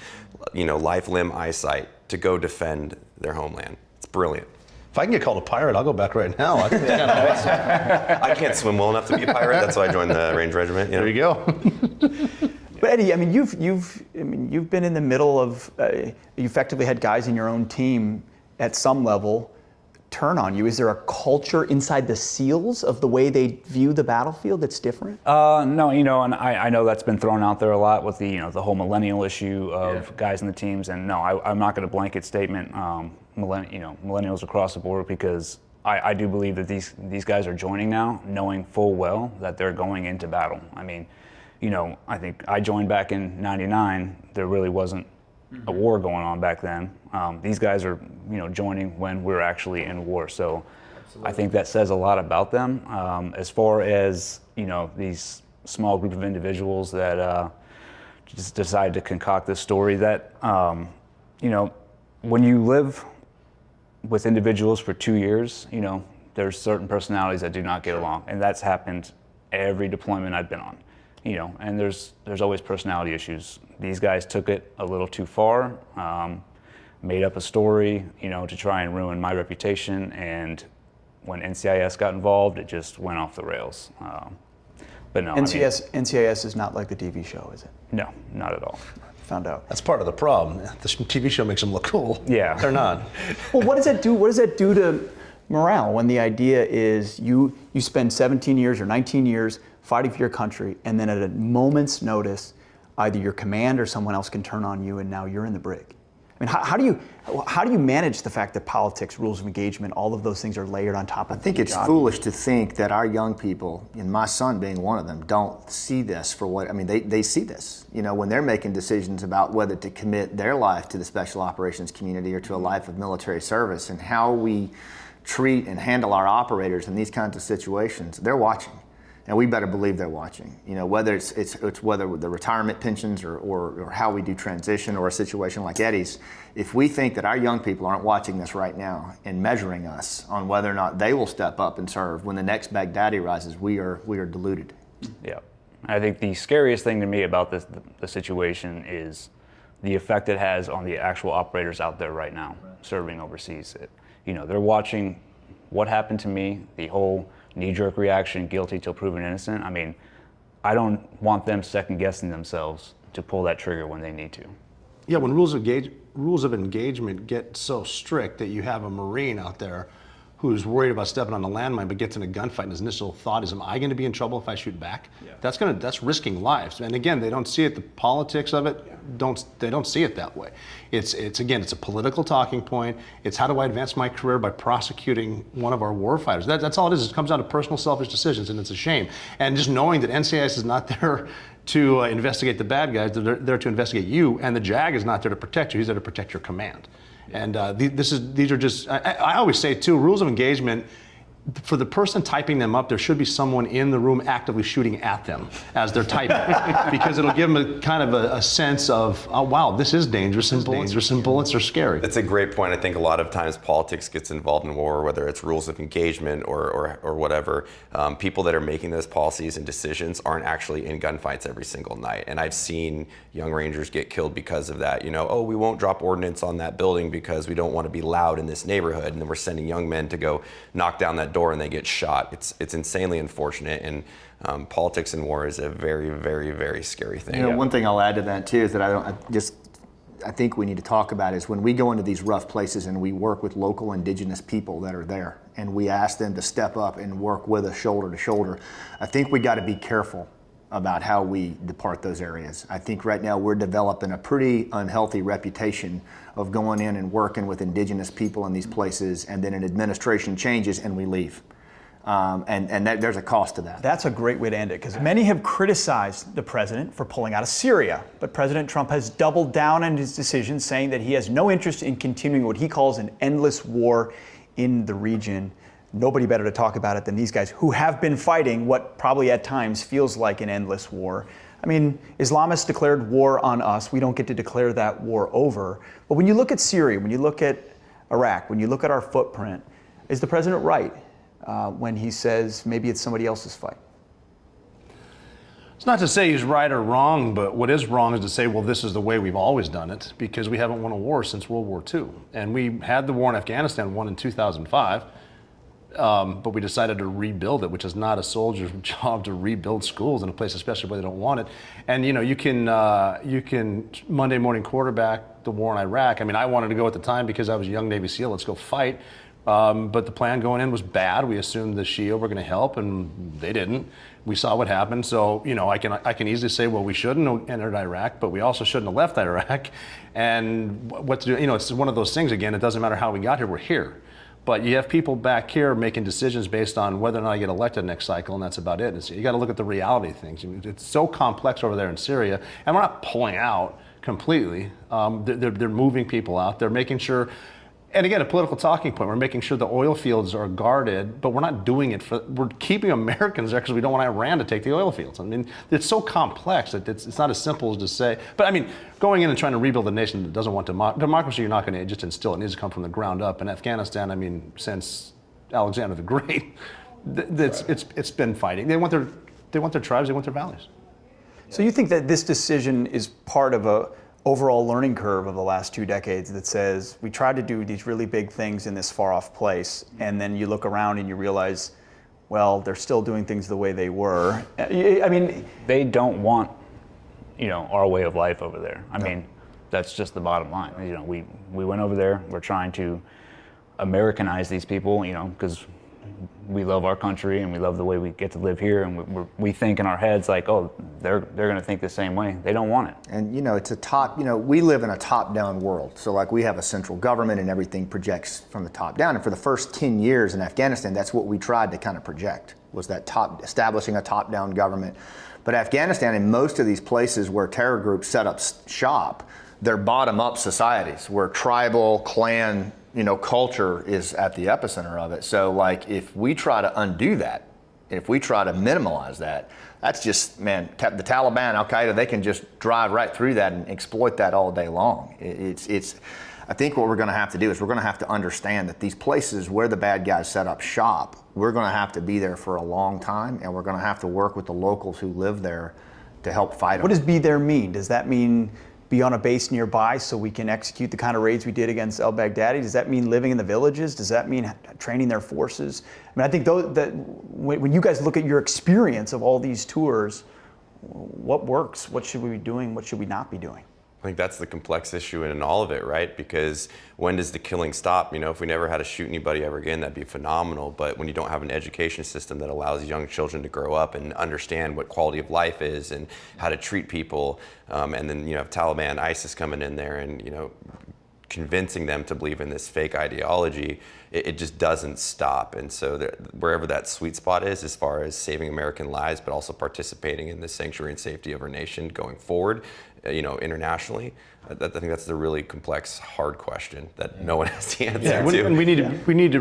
life, limb, eyesight to go defend their homeland? It's brilliant. If I can get called a pirate, I'll go back right now. I think that's kind of awesome. I can't swim well enough to be a pirate. That's why I joined the Range Regiment. There you go. But Eddie, you've been in the middle of. You effectively had guys in your own team at some level turn on you. Is there a culture inside the SEALs of the way they view the battlefield that's different? No, and I know that's been thrown out there a lot with the whole millennial issue of guys in the teams, and no, I'm not going to blanket statement millennials across the board, because I do believe that these guys are joining now knowing full well that they're going into battle. I think I joined back in '99. There really wasn't a war going on back then. These guys are, joining when we're actually in war. So absolutely. I think that says a lot about them. As far as, these small group of individuals that just decide to concoct this story, that, when you live with individuals for 2 years, there's certain personalities that do not get along. And that's happened every deployment I've been on. And there's always personality issues. These guys took it a little too far, made up a story, to try and ruin my reputation. And when NCIS got involved, it just went off the rails. But no, NCIS is not like the TV show, is it? No, not at all. Found out. That's part of the problem. The TV show makes them look cool. Yeah. They're not. Well, what does that do? What does that do to morale when the idea is you spend 17 years or 19 years fighting for your country, and then at a moment's notice, either your command or someone else can turn on you, and now you're in the brig? I mean, how do you manage the fact that politics, rules of engagement, all of those things are layered on top of? I think it's foolish to think that our young people, and my son being one of them, don't see this for what, I mean, they see this, you know, when they're making decisions about whether to commit their life to the special operations community or to a life of military service, and how we treat and handle our operators in these kinds of situations. They're watching. And we better believe they're watching. You know, whether it's whether with the retirement pensions or how we do transition, or a situation like Eddie's, if we think that our young people aren't watching this right now and measuring us on whether or not they will step up and serve when the next Baghdadi rises, we are deluded. Yeah, I think the scariest thing to me about the situation is the effect it has on the actual operators out there right now serving overseas. You know, they're watching what happened to me, the whole knee-jerk reaction, guilty till proven innocent. I mean, I don't want them second-guessing themselves to pull that trigger when they need to. Yeah, when rules of engagement get so strict that you have a Marine out there who's worried about stepping on a landmine but gets in a gunfight and his initial thought is, am I going to be in trouble if I shoot back? Yeah. That's risking lives. And again, they don't see it, the politics of it, they don't see it that way. It's a political talking point. It's how do I advance my career by prosecuting one of our warfighters? That's all it is. It comes down to personal selfish decisions, and it's a shame. And just knowing that NCIS is not there to investigate the bad guys, they're there to investigate you, and the JAG is not there to protect you, he's there to protect your command. And these are just, I always say too, rules of engagement, for the person typing them up, there should be someone in the room actively shooting at them as they're typing, because it'll give them a kind of a sense of, oh wow, this is dangerous, and bullets are scary. That's a great point. I think a lot of times politics gets involved in war, whether it's rules of engagement or whatever. People that are making those policies and decisions aren't actually in gunfights every single night. And I've seen young Rangers get killed because of that. You know, oh, we won't drop ordnance on that building because we don't want to be loud in this neighborhood. And then we're sending young men to go knock down that door and they get shot. It's insanely unfortunate, and politics in war is a very, very, very scary thing. You know, one thing I'll add to that too is that I think we need to talk about is when we go into these rough places and we work with local indigenous people that are there and we ask them to step up and work with us shoulder to shoulder, I think we got to be careful about how we depart those areas. I think right now we're developing a pretty unhealthy reputation of going in and working with indigenous people in these places, and then an administration changes and we leave. And there's a cost to that. That's a great way to end it, because many have criticized the president for pulling out of Syria, but President Trump has doubled down on his decision, saying that he has no interest in continuing what he calls an endless war in the region. Nobody better to talk about it than these guys, who have been fighting what probably at times feels like an endless war. I mean, Islamists declared war on us. We don't get to declare that war over. But when you look at Syria, when you look at Iraq, when you look at our footprint, is the president right when he says maybe it's somebody else's fight? It's not to say he's right or wrong, but what is wrong is to say, well, this is the way we've always done it, because we haven't won a war since World War II. And we had the war in Afghanistan won in 2005. But we decided to rebuild it, which is not a soldier's job to rebuild schools in a place, especially where they don't want it. And you know, you can Monday morning quarterback the war in Iraq. I mean, I wanted to go at the time because I was a young Navy SEAL. Let's go fight. But the plan going in was bad. We assumed the Shia were going to help, and they didn't. We saw what happened. So you know, I can easily say, well, we shouldn't have entered Iraq, but we also shouldn't have left Iraq. And what to do? You know, it's one of those things. Again, it doesn't matter how we got here. We're here. But you have people back here making decisions based on whether or not I get elected next cycle, and that's about it. And so you got to look at the reality of things. It's so complex over there in Syria, and we're not pulling out completely. They're moving people out. They're making sure, and again, a political talking point, we're making sure the oil fields are guarded, but we're not doing it we're keeping Americans there because we don't want Iran to take the oil fields. I mean, it's so complex that it's not as simple as to say, but I mean, going in and trying to rebuild a nation that doesn't want democracy, you're not going to just instill it. It needs to come from the ground up. In Afghanistan, I mean, since Alexander the Great, it's been fighting. They want their tribes, they want their values. So you think that this decision is part of a overall learning curve of the last 2 decades that says we tried to do these really big things in this far off place, and then you look around and you realize, well, they're still doing things the way they were. I mean, they don't want, you know, our way of life over there. I mean, that's just the bottom line. You know, we went over there. We're trying to Americanize these people, you know, because we love our country and we love the way we get to live here, and we think in our heads like, oh, they're going to think the same way. They don't want it. And it's a top, we live in a top-down world. So like we have a central government and everything projects from the top down. And for the first 10 years in Afghanistan, that's what we tried to kind of project, was that establishing a top-down government. But Afghanistan, and most of these places where terror groups set up shop, they're bottom-up societies where tribal, clan, culture is at the epicenter of it. So like if we try to undo that, if we try to minimize that, that's just, man, the Taliban, Al-Qaeda, they can just drive right through that and exploit that all day long. I think what we're going to have to do is we're going to have to understand that these places where the bad guys set up shop, we're going to have to be there for a long time, and we're going to have to work with the locals who live there to help fight them. What does be there mean? Does that mean be on a base nearby so we can execute the kind of raids we did against al-Baghdadi? Does that mean living in the villages? Does that mean training their forces? I mean, I think when you guys look at your experience of all these tours, what works? What should we be doing? What should we not be doing? I think that's the complex issue in all of it, right? Because when does the killing stop? If we never had to shoot anybody ever again, that'd be phenomenal. But when you don't have an education system that allows young children to grow up and understand what quality of life is and how to treat people, and then have Taliban, ISIS coming in there and convincing them to believe in this fake ideology, it just doesn't stop. And so wherever that sweet spot is as far as saving American lives, but also participating in the sanctuary and safety of our nation going forward, internationally, I think that's the really complex, hard question that no one has the answer to. And we need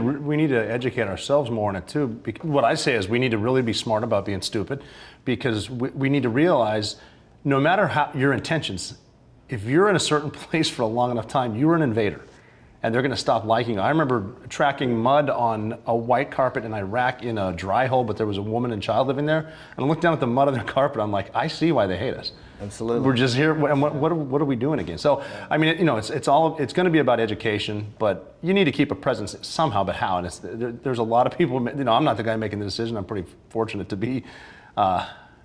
to educate ourselves more on it too. What I say is we need to really be smart about being stupid, because we need to realize, no matter how your intentions, if you're in a certain place for a long enough time, you're an invader, and they're going to stop liking you. I remember tracking mud on a white carpet in Iraq in a dry hole, but there was a woman and child living there, and I looked down at the mud on their carpet. I'm like, I see why they hate us. Absolutely. We're just here, and what are we doing again? So, I mean, it's going to be about education, but you need to keep a presence somehow. But how? And there's a lot of people. I'm not the guy making the decision. I'm pretty fortunate to be.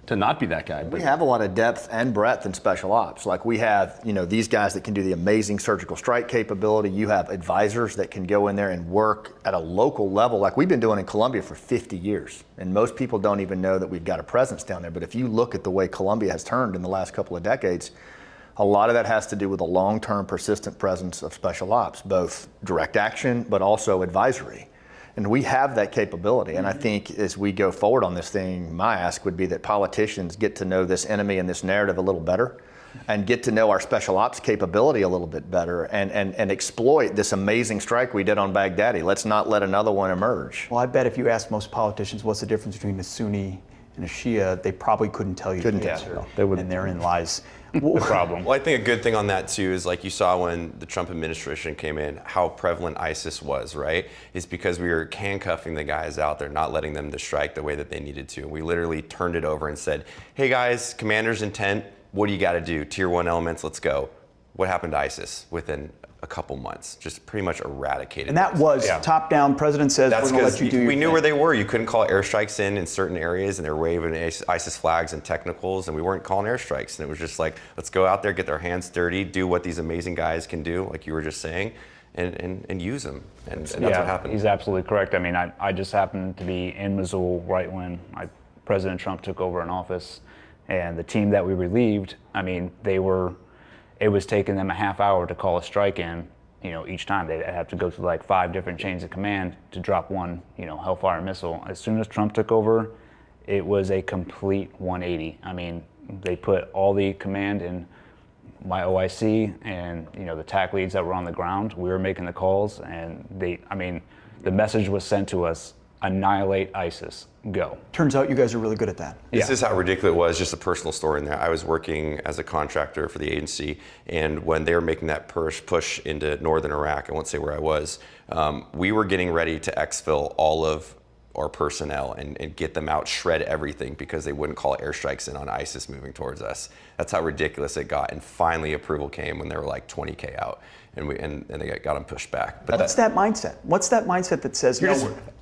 To not be that guy. But we have a lot of depth and breadth in special ops. Like we have, these guys that can do the amazing surgical strike capability. You have advisors that can go in there and work at a local level, like we've been doing in Colombia for 50 years. And most people don't even know that we've got a presence down there. But if you look at the way Colombia has turned in the last couple of decades, a lot of that has to do with a long-term persistent presence of special ops, both direct action, but also advisory. And we have that capability. And I think as we go forward on this thing, my ask would be that politicians get to know this enemy and this narrative a little better, and get to know our special ops capability a little bit better, and exploit this amazing strike we did on Baghdadi. Let's not let another one emerge. Well, I bet if you ask most politicians what's the difference between a Sunni and a Shia, they probably couldn't tell you the answer. They would, and therein lies the problem. Well, I think a good thing on that too is, like you saw when the Trump administration came in, how prevalent ISIS was, right? It's because we were handcuffing the guys out there, not letting them to strike the way that they needed to. We literally turned it over and said, hey guys, commander's intent, what do you got to do? Tier 1 elements, let's go. What happened to ISIS within a couple months? Just pretty much eradicated. And that was top down. President says that's we're going to let you do your we knew thing. where they were. You couldn't call airstrikes in certain areas, and they were waving ISIS flags and technicals, and we weren't calling airstrikes. And it was just like, let's go out there, get their hands dirty, do what these amazing guys can do, like you were just saying, and use them. And that's what happened. He's absolutely correct. I mean, I just happened to be in Mosul right when President Trump took over in office, and the team that we relieved, I mean, it was taking them a half hour to call a strike in. Each time they'd have to go through like 5 different chains of command to drop one, Hellfire missile. As soon as Trump took over, it was a complete 180. I mean, they put all the command in my OIC and, the TAC leads that were on the ground. We were making the calls, and the message was sent to us: annihilate ISIS, go. Turns out you guys are really good at that. This is how ridiculous it was. Just a personal story in there. I was working as a contractor for the agency, and when they were making that push into northern Iraq, I won't say where I was, we were getting ready to exfil all of our personnel and get them out, shred everything, because they wouldn't call airstrikes in on ISIS moving towards us. That's how ridiculous it got. And finally approval came when they were like 20K out, and they got them pushed back. But what's that mindset? What's that mindset that says,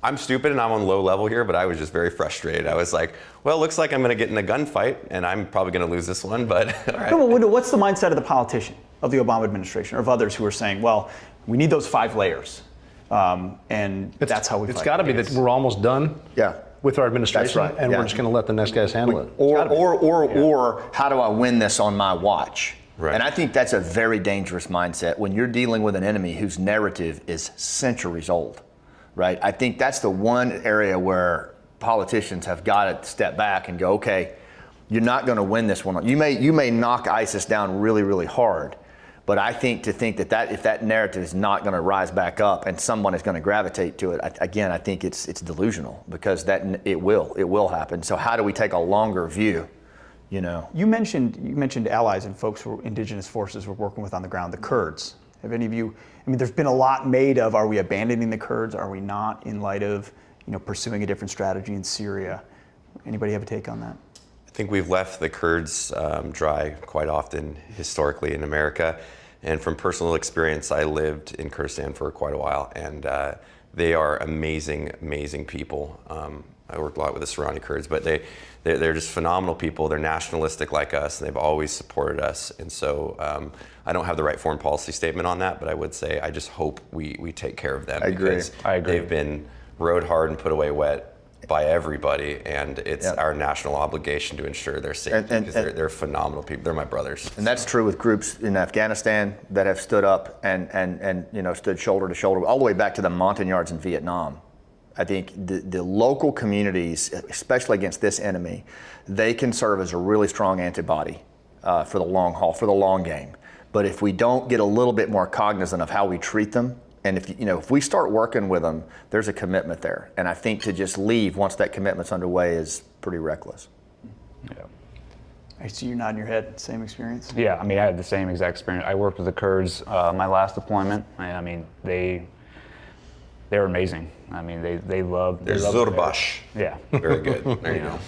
I'm stupid and I'm on low level here, but I was just very frustrated. I was like, well, it looks like I'm going to get in a gunfight, and I'm probably going to lose this one, but all right. No, but what's the mindset of the politician, of the Obama administration, or of others who are saying, well, we need those 5 layers? and that's how we It's fight. got to be that we're almost done Yeah. with our administration, That's right, and yeah. we're just going to let the next guys handle it. Or how do I win this on my watch? Right. And I think that's a very dangerous mindset when you're dealing with an enemy whose narrative is centuries old, right? I think that's the one area where politicians have got to step back and go, okay, you're not going to win this one. You may knock ISIS down really, really hard, but I think that if that narrative is not going to rise back up and someone is going to gravitate to it, I think it's delusional, because it will happen. So how do we take a longer view? You know, You mentioned allies and folks who indigenous forces we're working with on the ground, the Kurds. Have any of you? I mean, there's been a lot made of, are we abandoning the Kurds? Are we not, in light of pursuing a different strategy in Syria? Anybody have a take on that? I think we've left the Kurds dry quite often historically in America. And from personal experience, I lived in Kurdistan for quite a while, and they are amazing, amazing people. I worked a lot with the Sorani Kurds, but they're just phenomenal people. They're nationalistic like us, and they've always supported us. And so I don't have the right foreign policy statement on that, but I would say I just hope we take care of them. I agree. Because they've been rode hard and put away wet by everybody, and it's our national obligation to ensure their safety, because they're phenomenal people. They're my brothers. and that's true with groups in Afghanistan that have stood up and stood shoulder to shoulder all the way back to the Montagnards in Vietnam. I think the local communities, especially against this enemy, they can serve as a really strong antibody for the long haul, for the long game. But if we don't get a little bit more cognizant of how we treat them, and if we start working with them, there's a commitment there. And I think to just leave once that commitment's underway is pretty reckless. Yeah. I see you nodding your head. Same experience? Yeah, I mean, I had the same exact experience. I worked with the Kurds my last deployment, and I mean, they're amazing. I mean, they love. They're they love Zurbash. Yeah. Very good. There you go.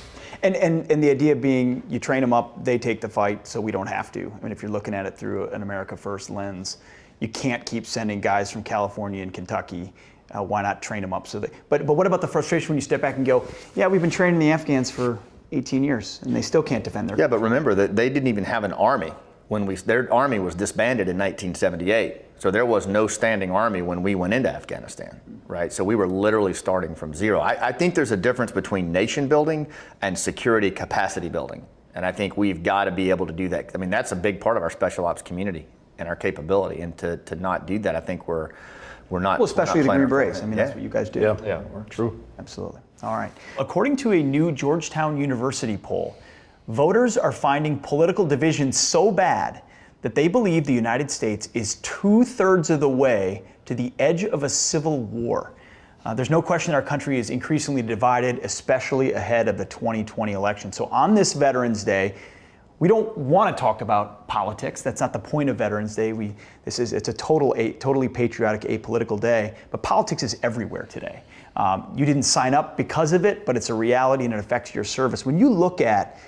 And the idea being, you train them up, they take the fight, so we don't have to. I mean, if you're looking at it through an America First lens, you can't keep sending guys from California and Kentucky. Why not train them up? But what about the frustration when you step back and go, yeah, we've been training the Afghans for 18 years, and they still can't defend their. Yeah, but remember that they didn't even have an army their army was disbanded in 1978. So there was no standing army when we went into Afghanistan, right? So we were literally starting from zero. I think there's a difference between nation building and security capacity building. And I think we've got to be able to do that. I mean, that's a big part of our special ops community and our capability. And to not do that, I think we're not. Well, especially the playing Green our Berets. I mean, that's what you guys do. Yeah, true. Absolutely. All right. According to a new Georgetown University poll, voters are finding political division so bad that they believe the United States is 2/3 of the way to the edge of a civil war. There's no question our country is increasingly divided, especially ahead of the 2020 election. So on this Veterans Day, we don't want to talk about politics. That's not the point of Veterans Day. It's a totally patriotic, apolitical day. But politics is everywhere today. You didn't sign up because of it, but it's a reality and it affects your service. When you look at,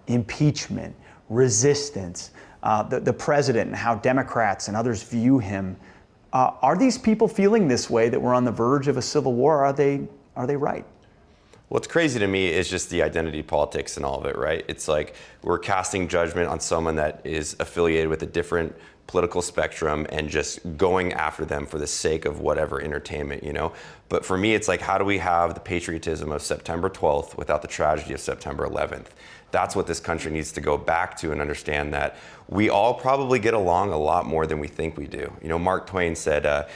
impeachment, resistance, the president and how Democrats and others view him, are these people feeling this way, that we're on the verge of a civil war? Are they right? What's crazy to me is just the identity politics and all of it, right? It's like we're casting judgment on someone that is affiliated with a different political spectrum and just going after them for the sake of whatever entertainment, But for me, it's like, how do we have the patriotism of September 12th without the tragedy of September 11th? That's what this country needs to go back to, and understand that we all probably get along a lot more than we think we do. Mark Twain said,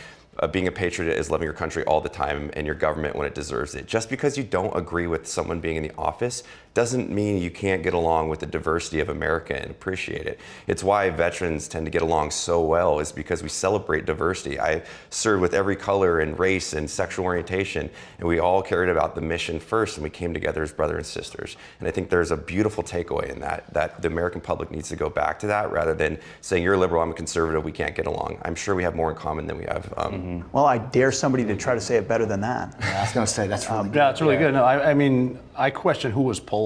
being a patriot is loving your country all the time and your government when it deserves it. Just because you don't agree with someone being in the office doesn't mean you can't get along with the diversity of America and appreciate it. It's why veterans tend to get along so well, is because we celebrate diversity. I served with every color and race and sexual orientation, and we all cared about the mission first, and we came together as brothers and sisters. And I think there's a beautiful takeaway in that the American public needs to go back to that, rather than saying, you're a liberal, I'm a conservative, we can't get along. I'm sure we have more in common than we have. Well, I dare somebody to try to say it better than that. Yeah, I was going to say that's really good. Yeah, it's really good. No, I mean, I question who was polled.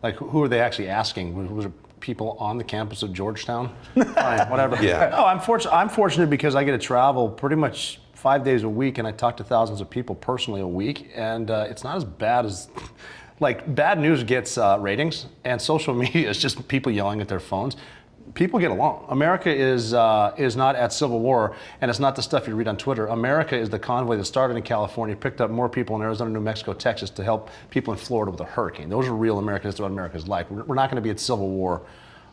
Like, who are they actually asking? Was it people on the campus of Georgetown? Fine, whatever. Yeah. No, I'm fortunate because I get to travel pretty much 5 days a week, and I talk to thousands of people personally a week, and it's not as bad as, bad news gets ratings, and social media is just people yelling at their phones. people get along. America is not at civil war, and it's not the stuff you read on Twitter. America is the convoy that started in California, picked up more people in Arizona, New Mexico, Texas to help people in Florida with a hurricane. Those are real Americans. That's what America's like. We're not going to be at civil war.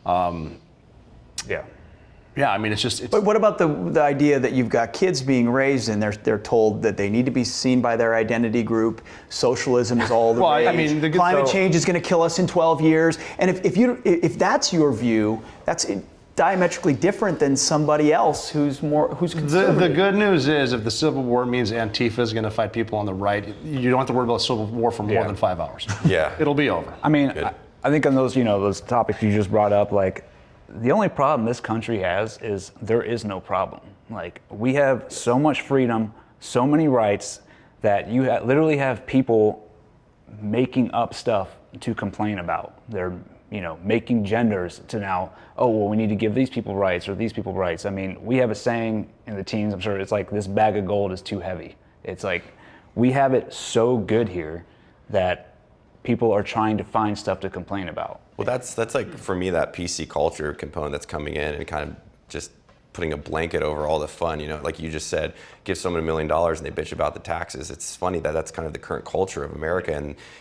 Yeah. Yeah, I mean, it's But what about the idea that you've got kids being raised and they're told that they need to be seen by their identity group? Socialism is all the Well, rage. I mean, Climate change is going to kill us in 12 years. And if that's your view, that's diametrically different than somebody else who's conservative. the good news is, if the Civil War means Antifa is going to fight people on the right, you don't have to worry about Civil War for more than 5 hours. Yeah. It'll be over. I mean, I think on those, those topics you just brought up, like, the only problem this country has is there is no problem. Like, we have so much freedom, so many rights, that you literally have people making up stuff to complain about. They're, making genders to now, oh, well, we need to give these people rights or these people rights. I mean, we have a saying in the teens, I'm sure, it's like, this bag of gold is too heavy. It's like, we have it so good here that people are trying to find stuff to complain about. Well, that's like, for me, that PC culture component that's coming in and kind of just putting a blanket over all the fun. Like you just said, give someone $1 million and they bitch about the taxes. It's funny that that's kind of the current culture of America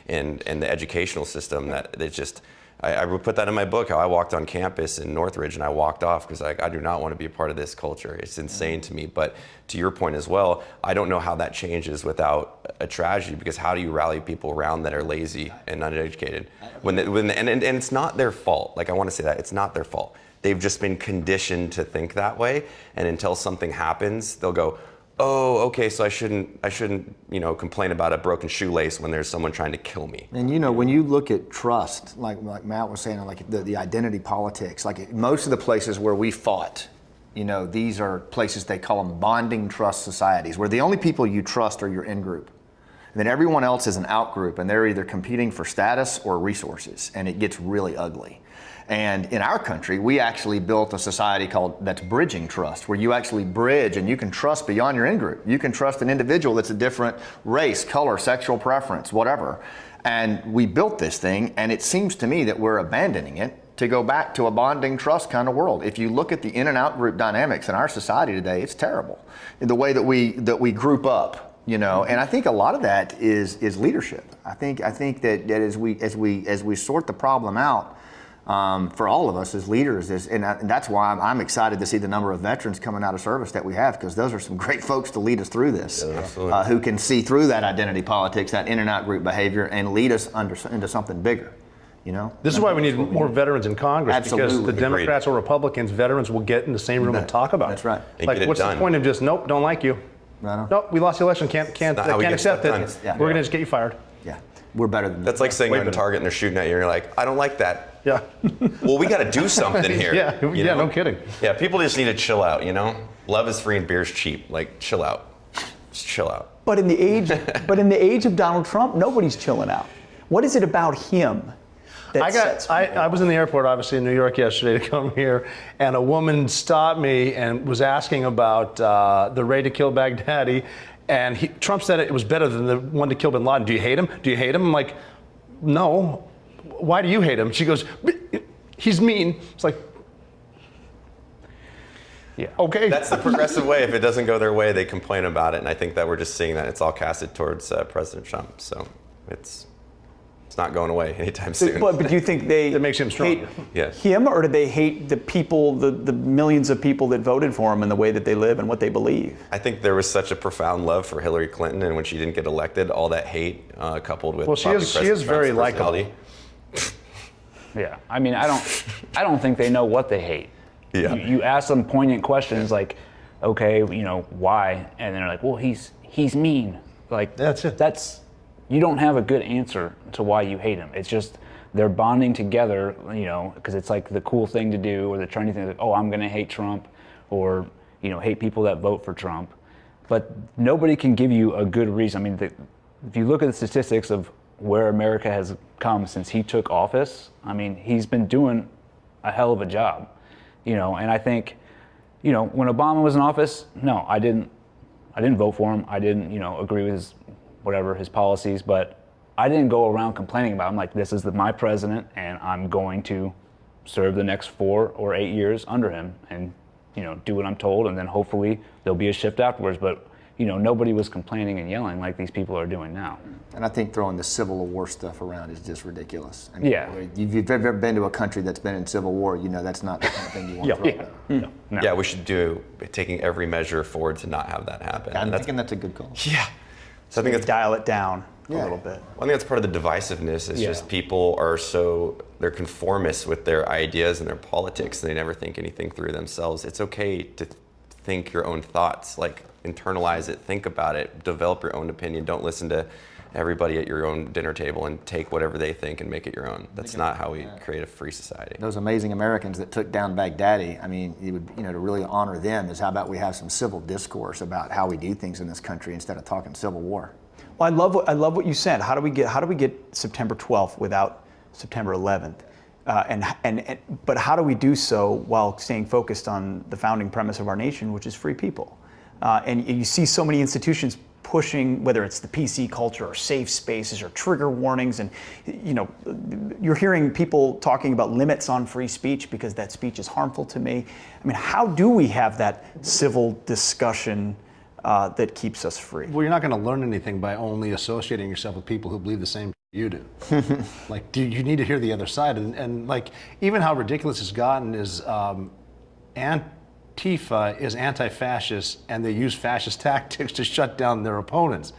and the educational system, that it's just, I would put that in my book, how I walked on campus in Northridge and I walked off because I do not want to be a part of this culture. It's insane to me. But to your point as well, I don't know how that changes without a tragedy, because how do you rally people around that are lazy and uneducated? And it's not their fault. Like, I want to say that it's not their fault. They've just been conditioned to think that way, and until something happens, they'll go, oh, okay, so I shouldn't, complain about a broken shoelace when there's someone trying to kill me. And when you look at trust, like Matt was saying, like the identity politics, like most of the places where we fought, these are places they call them bonding trust societies, where the only people you trust are your in-group. And then everyone else is an out-group, and they're either competing for status or resources, and it gets really ugly. And in our country, we actually built a society that's bridging trust, where you actually bridge and you can trust beyond your in-group. You can trust an individual that's a different race, color, sexual preference, whatever. And we built this thing, and it seems to me that we're abandoning it to go back to a bonding trust kind of world. If you look at the in and out group dynamics in our society today, it's terrible. In the way that we group up, and I think a lot of that is leadership. I think that as we sort the problem out, for all of us as leaders, and that's why I'm excited to see the number of veterans coming out of service that we have, because those are some great folks to lead us through this, who can see through that identity politics, that in and out group behavior, and lead us into something bigger. This is why we need more veterans in Congress. Absolutely. Because the Democrats or Republicans, veterans will get in the same room and talk about it. That's right. And Like, what's the point of just, nope, don't like you. Nope, we lost the election, can't accept it. Yeah. We're gonna just get you fired. Yeah, we're better than That's like saying Way you're on better. target and they're shooting at you and you're like, I don't like that. Yeah. Well, we got to do something here. Yeah, no kidding. Yeah, people just need to chill out, Love is free and beer's cheap. Like, chill out. Just chill out. But in the age of Donald Trump, nobody's chilling out. What is it about him that sets I was in the airport, obviously, in New York yesterday to come here, and a woman stopped me and was asking about the raid to kill Baghdadi, and Trump said it was better than the one to kill bin Laden. Do you hate him? Do you hate him? I'm like, no. Why do you hate him? She goes, he's mean. It's like, Yeah. okay. That's the progressive way. If it doesn't go their way, they complain about it. And I think that we're just seeing that it's all casted towards President Trump. So it's not going away anytime soon. But do you think they That makes him stronger. hate Yes. him, or do they hate the people, the millions of people that voted for him and the way that they live and what they believe? I think there was such a profound love for Hillary Clinton, and when she didn't get elected, all that hate coupled with Well, she probably is President very Trump's likable. personality. Yeah, I mean, I don't think they know what they hate. Yeah. You ask them poignant questions like, okay, why? And they're like, well, he's mean. Like, That's it. You don't have a good answer to why you hate him. It's just they're bonding together, because it's like the cool thing to do, or they're trying to think, like, oh, I'm going to hate Trump, or hate people that vote for Trump. But nobody can give you a good reason. I mean, if you look at the statistics of where America has come since he took office, I mean, he's been doing a hell of a job. And I think, when Obama was in office, no, I didn't vote for him. I didn't, agree with his policies, but I didn't go around complaining about him. Like, this is my president, and I'm going to serve the next 4 or 8 years under him and, do what I'm told, and then hopefully there'll be a shift afterwards. But, nobody was complaining and yelling like these people are doing now. And I think throwing the Civil War stuff around is just ridiculous. I mean, Yeah. if you've ever been to a country that's been in Civil War, that's not the kind of thing you want to throw down. No. Yeah, we should do taking every measure forward to not have that happen. I'm And thinking that's a good call. yeah. So I think Maybe that's dial it down a Yeah. little bit. I think that's part of the divisiveness. It's Yeah. just people are they're conformists with their ideas and their politics. And they never think anything through themselves. It's okay to think your own thoughts, like internalize it, think about it, develop your own opinion. Don't listen to everybody at your own dinner table and take whatever they think and make it your own. That's not how we create a free society. Those amazing Americans that took down Baghdadi, I mean, to really honor them is how about we have some civil discourse about how we do things in this country instead of talking Civil War. Well, I love what you said. How do we get September 12th without September 11th? But how do we do so while staying focused on the founding premise of our nation, which is free people? And you see so many institutions pushing, whether it's the PC culture or safe spaces or trigger warnings, and you're hearing people talking about limits on free speech because that speech is harmful to me. I mean, how do we have that civil discussion that keeps us free? Well, you're not going to learn anything by only associating yourself with people who believe the same you do. You need to hear the other side. And like, even how ridiculous it's gotten is Antifa is anti-fascist, and they use fascist tactics to shut down their opponents.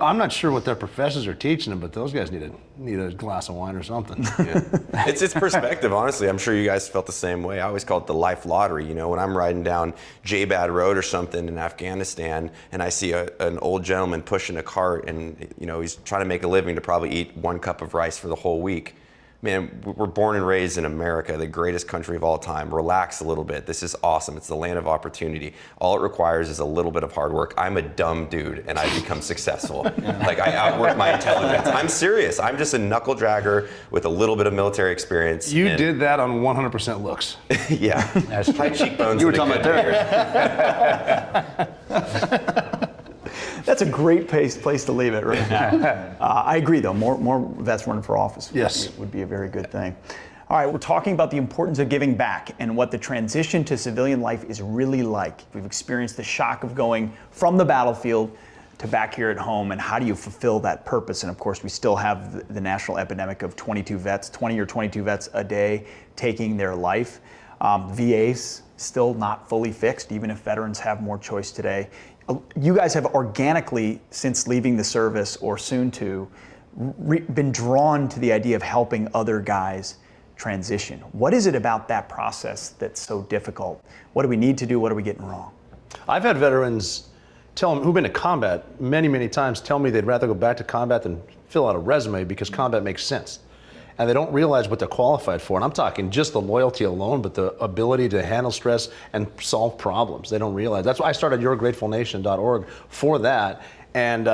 I'm not sure what their professors are teaching them, but those guys need a glass of wine or something. Yeah. It's perspective, honestly. I'm sure you guys felt the same way. I always call it the life lottery. When I'm riding down J-Bad Road or something in Afghanistan and I see an old gentleman pushing a cart and he's trying to make a living to probably eat 1 cup of rice for the whole week. Man, we're born and raised in America, the greatest country of all time. Relax a little bit. This is awesome. It's the land of opportunity. All it requires is a little bit of hard work. I'm a dumb dude, and I become successful. Like, I outwork my intelligence. I'm serious. I'm just a knuckle dragger with a little bit of military experience. You did that on 100% looks. Yeah. High cheekbones. You were talking about there. That's a great place to leave it right now. I agree, though. More vets running for office would be a very good thing. All right, we're talking about the importance of giving back and what the transition to civilian life is really like. We've experienced the shock of going from the battlefield to back here at home, and how do you fulfill that purpose? And of course, we still have the national epidemic of 20 or 22 vets a day taking their life. VA's still not fully fixed, even if veterans have more choice today. You guys have organically, since leaving the service or soon to, been drawn to the idea of helping other guys transition. What is it about that process that's so difficult? What do we need to do? What are we getting wrong? I've had veterans who've been to combat many, many times tell me they'd rather go back to combat than fill out a resume because combat makes sense. And they don't realize what they're qualified for. And I'm talking just the loyalty alone, but the ability to handle stress and solve problems. They don't realize. That's why I started yourgratefulnation.org for that. And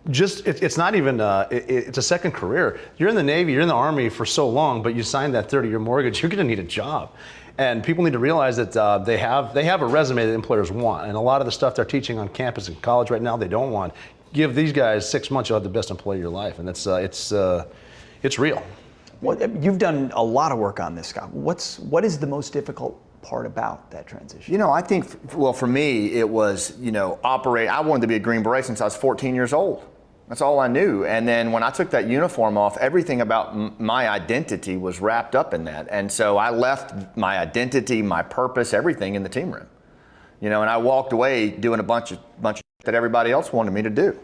it's not even, it's a second career. You're in the Navy, you're in the Army for so long, but you signed that 30-year mortgage, you're gonna need a job. And people need to realize that they have a resume that employers want. And a lot of the stuff they're teaching on campus and college right now, they don't want. Give these guys 6 months, you'll have the best employee of your life. And it's real. Well, you've done a lot of work on this, Scott. What is the most difficult part about that transition? I think, for me, it was, I wanted to be a Green Beret since I was 14 years old. That's all I knew. And then when I took that uniform off, everything about my identity was wrapped up in that. And so I left my identity, my purpose, everything in the team room. And I walked away doing a bunch of that everybody else wanted me to do.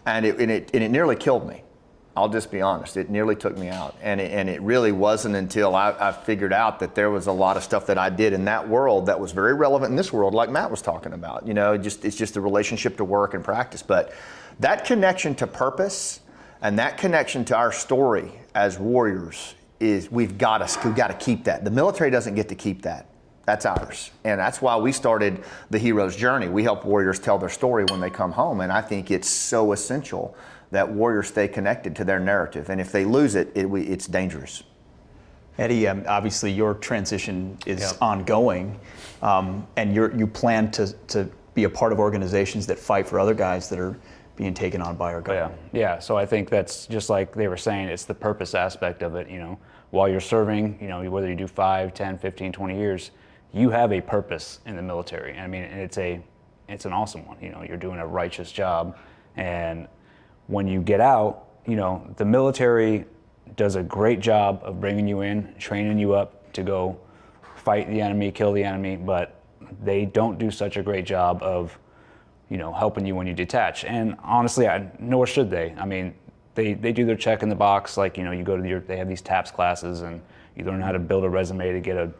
And it nearly killed me. I'll just be honest, it nearly took me out. And it really wasn't until I figured out that there was a lot of stuff that I did in that world that was very relevant in this world, like Matt was talking about. It's just the relationship to work and practice. But that connection to purpose and that connection to our story as warriors is we've got to keep that. The military doesn't get to keep that. That's ours. And that's why we started the Hero's Journey. We help warriors tell their story when they come home. And I think it's so essential that warriors stay connected to their narrative. And if they lose it, it's dangerous. Eddie, obviously your transition is ongoing, and you plan to be a part of organizations that fight for other guys that are being taken on by our Yeah, government. yeah. So I think that's just like they were saying, it's the purpose aspect of it. While you're serving, whether you do 5, 10, 15, 20 years, you have a purpose in the military. I mean, and it's an awesome one. You're doing a righteous job, and when you get out, the military does a great job of bringing you in, training you up to go fight the enemy, kill the enemy, but they don't do such a great job of helping you when you detach. And honestly, nor should they. I mean, they do their check in the box, like, you go to they have these TAPS classes and you learn how to build a resume to get a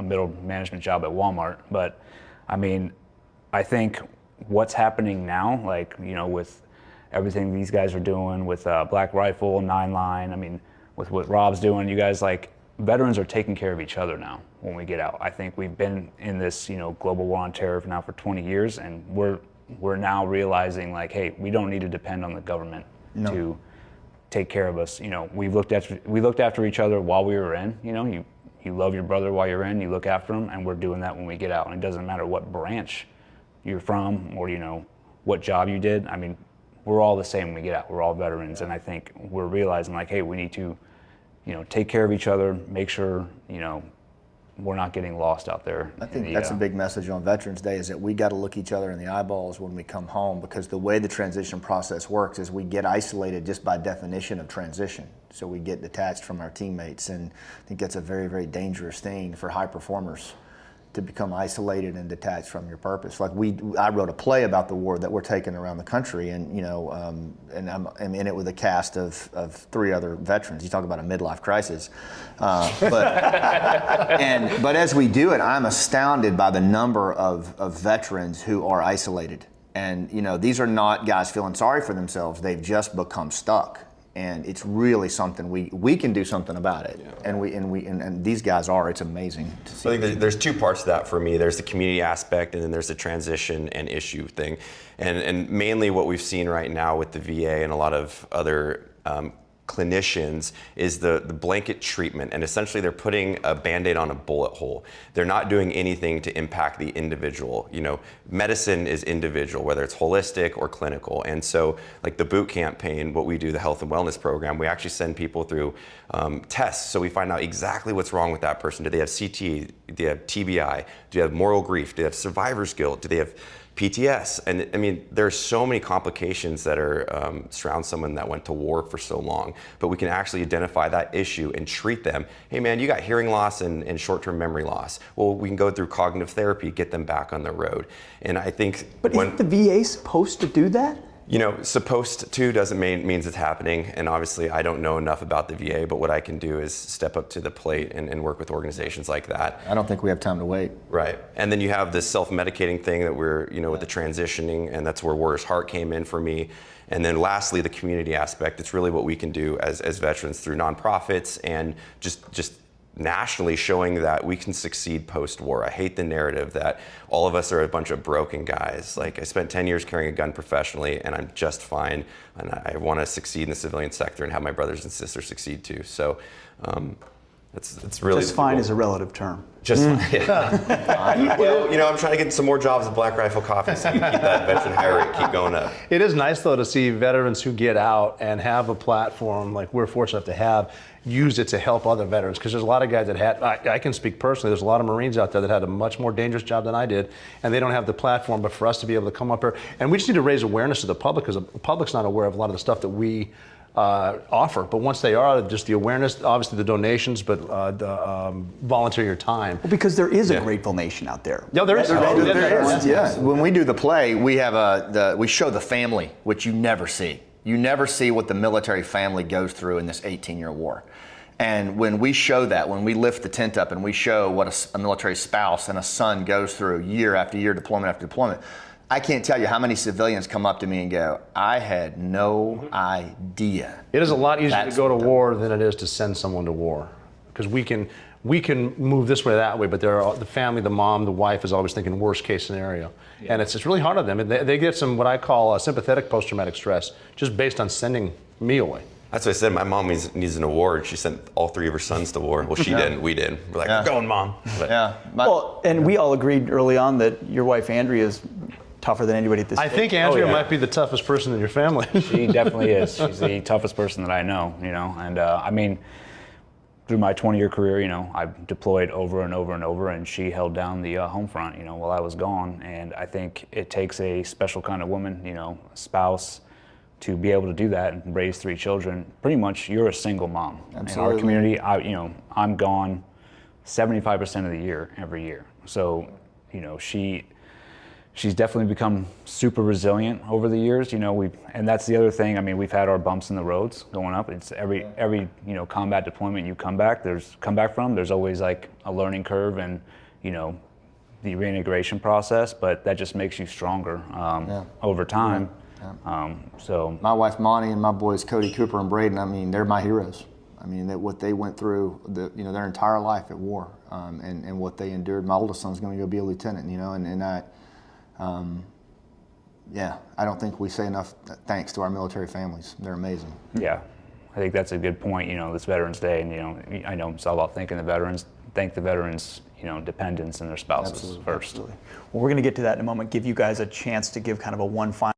middle management job at Walmart. But I mean, I think what's happening now, like, with everything these guys are doing with Black Rifle, 9-Line, I mean, with what Rob's doing, you guys, like, veterans are taking care of each other now when we get out. I think we've been in this, global war on terror now for 20 years, and we're now realizing, like, hey, we don't need to depend on the government to take care of us. We looked after each other while we were in. You love your brother while you're in, you look after him, and we're doing that when we get out. And it doesn't matter what branch you're from or what job you did. I mean, we're all the same when we get out. We're all veterans, and I think we're realizing, like, hey, we need to take care of each other, make sure we're not getting lost out there. I think that's a big message on Veterans Day, is that we got to look each other in the eyeballs when we come home, because the way the transition process works is we get isolated just by definition of transition. So we get detached from our teammates, and I think that's a very, very dangerous thing for high performers, to become isolated and detached from your purpose. Like I wrote a play about the war that we're taking around the country, and and I'm in it with a cast of 3 other veterans. You talk about a midlife crisis, but as we do it, I'm astounded by the number of veterans who are isolated, and these are not guys feeling sorry for themselves. They've just become stuck. And it's really something we can do something about it, and these guys are. It's amazing to see. I think there's 2 parts to that for me. There's the community aspect, and then there's the transition and issue thing. And mainly what we've seen right now with the VA and a lot of other clinicians is the blanket treatment, and essentially they're putting a Band-Aid on a bullet hole. They're not doing anything to impact the individual. Medicine is individual, whether it's holistic or clinical. And so, like the boot campaign, what we do, the health and wellness program, we actually send people through tests, so we find out exactly what's wrong with that person. Do they have CT? Do they have TBI? Do they have moral grief? Do they have survivor's guilt? Do they have PTS? And I mean, there's so many complications that are surround someone that went to war for so long, but we can actually identify that issue and treat them. Hey man, you got hearing loss and short-term memory loss. Well, we can go through cognitive therapy, get them back on the road. And I think But isn't the VA supposed to do that? Supposed to doesn't means it's happening, and obviously I don't know enough about the VA, but what I can do is step up to the plate and work with organizations like that. I don't think we have time to wait. Right, and then you have this self-medicating thing that we're, with the transitioning, and that's where Warrior's Heart came in for me. And then lastly, the community aspect. It's really what we can do as veterans through nonprofits and just nationally showing that we can succeed post-war. I hate the narrative that all of us are a bunch of broken guys. Like, I spent 10 years carrying a gun professionally, and I'm just fine, and I want to succeed in the civilian sector and have my brothers and sisters succeed too. So it's really Just fine is a relative term. just fine. Yeah. Well, I'm trying to get some more jobs at Black Rifle Coffee, so you keep that veteran hire rate keep going up. It is nice, though, to see veterans who get out and have a platform like we're fortunate to have, use it to help other veterans. Because there's a lot of guys that had, I can speak personally, there's a lot of Marines out there that had a much more dangerous job than I did, and they don't have the platform. But for us to be able to come up here, and we just need to raise awareness to the public, because the public's not aware of a lot of the stuff that we offer. But once they are, just the awareness, obviously the donations, but volunteer your time. Well, because there is a grateful nation out there. Yeah, there is. There is. Yeah. When we do the play, we have we show the family, which you never see. You never see what the military family goes through in this 18-year war. And when we show that, when we lift the tent up and we show what a military spouse and a son goes through year after year, deployment after deployment, I can't tell you how many civilians come up to me and go, I had no idea. It is a lot easier to go to war than it is to send someone to war, because we can move this way, that way, but the family, the mom, the wife is always thinking worst case scenario. Yeah. And it's really hard on them. They get some, what I call sympathetic post-traumatic stress, just based on sending me away. That's what I said. My mom needs an award. She sent all 3 of her sons to war. Well, she didn't. We did. We're like, we're going, Mom. But, Well, and we all agreed early on that your wife Andrea's tougher than anybody at this I stage. think Andrea yeah. might be the toughest person in your family. She definitely is. She's the toughest person that I know, and I mean, through my 20-year career, I've deployed over and over and over, and she held down the home front, while I was gone. And I think it takes a special kind of woman, a spouse, to be able to do that and raise 3 children. Pretty much, you're a single mom. Absolutely. In our community, I'm gone 75% of the year, every year. So, she's definitely become super resilient over the years. And that's the other thing. I mean, we've had our bumps in the roads going up. It's every combat deployment you come back from. There's always like a learning curve and the reintegration process. But that just makes you stronger over time. Yeah. So My wife Monty and my boys Cody, Cooper, and Braden, I mean, they're my heroes. I mean, what they went through, their entire life at war, and what they endured. My oldest son's going to go be a lieutenant, I don't think we say enough thanks to our military families. They're amazing. yeah, I think that's a good point. This Veterans Day, and I know it's all about thanking the veterans. Thank the veterans, dependents and their spouses Absolutely. first. Absolutely. Well, we're going to get to that in a moment. Give you guys a chance to give kind of a one final.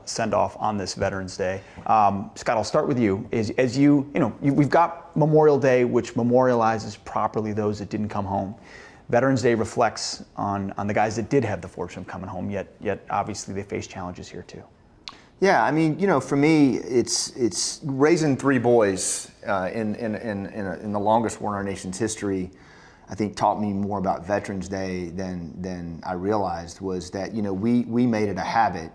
Send off on this Veterans Day. Scott, I'll start with you. As we've got Memorial Day, which memorializes properly those that didn't come home. Veterans Day reflects on the guys that did have the fortune of coming home, yet obviously they face challenges here too. Yeah, I mean, for me, it's raising 3 boys in the longest war in our nation's history. I think taught me more about Veterans Day than I realized. Was that we made it a habit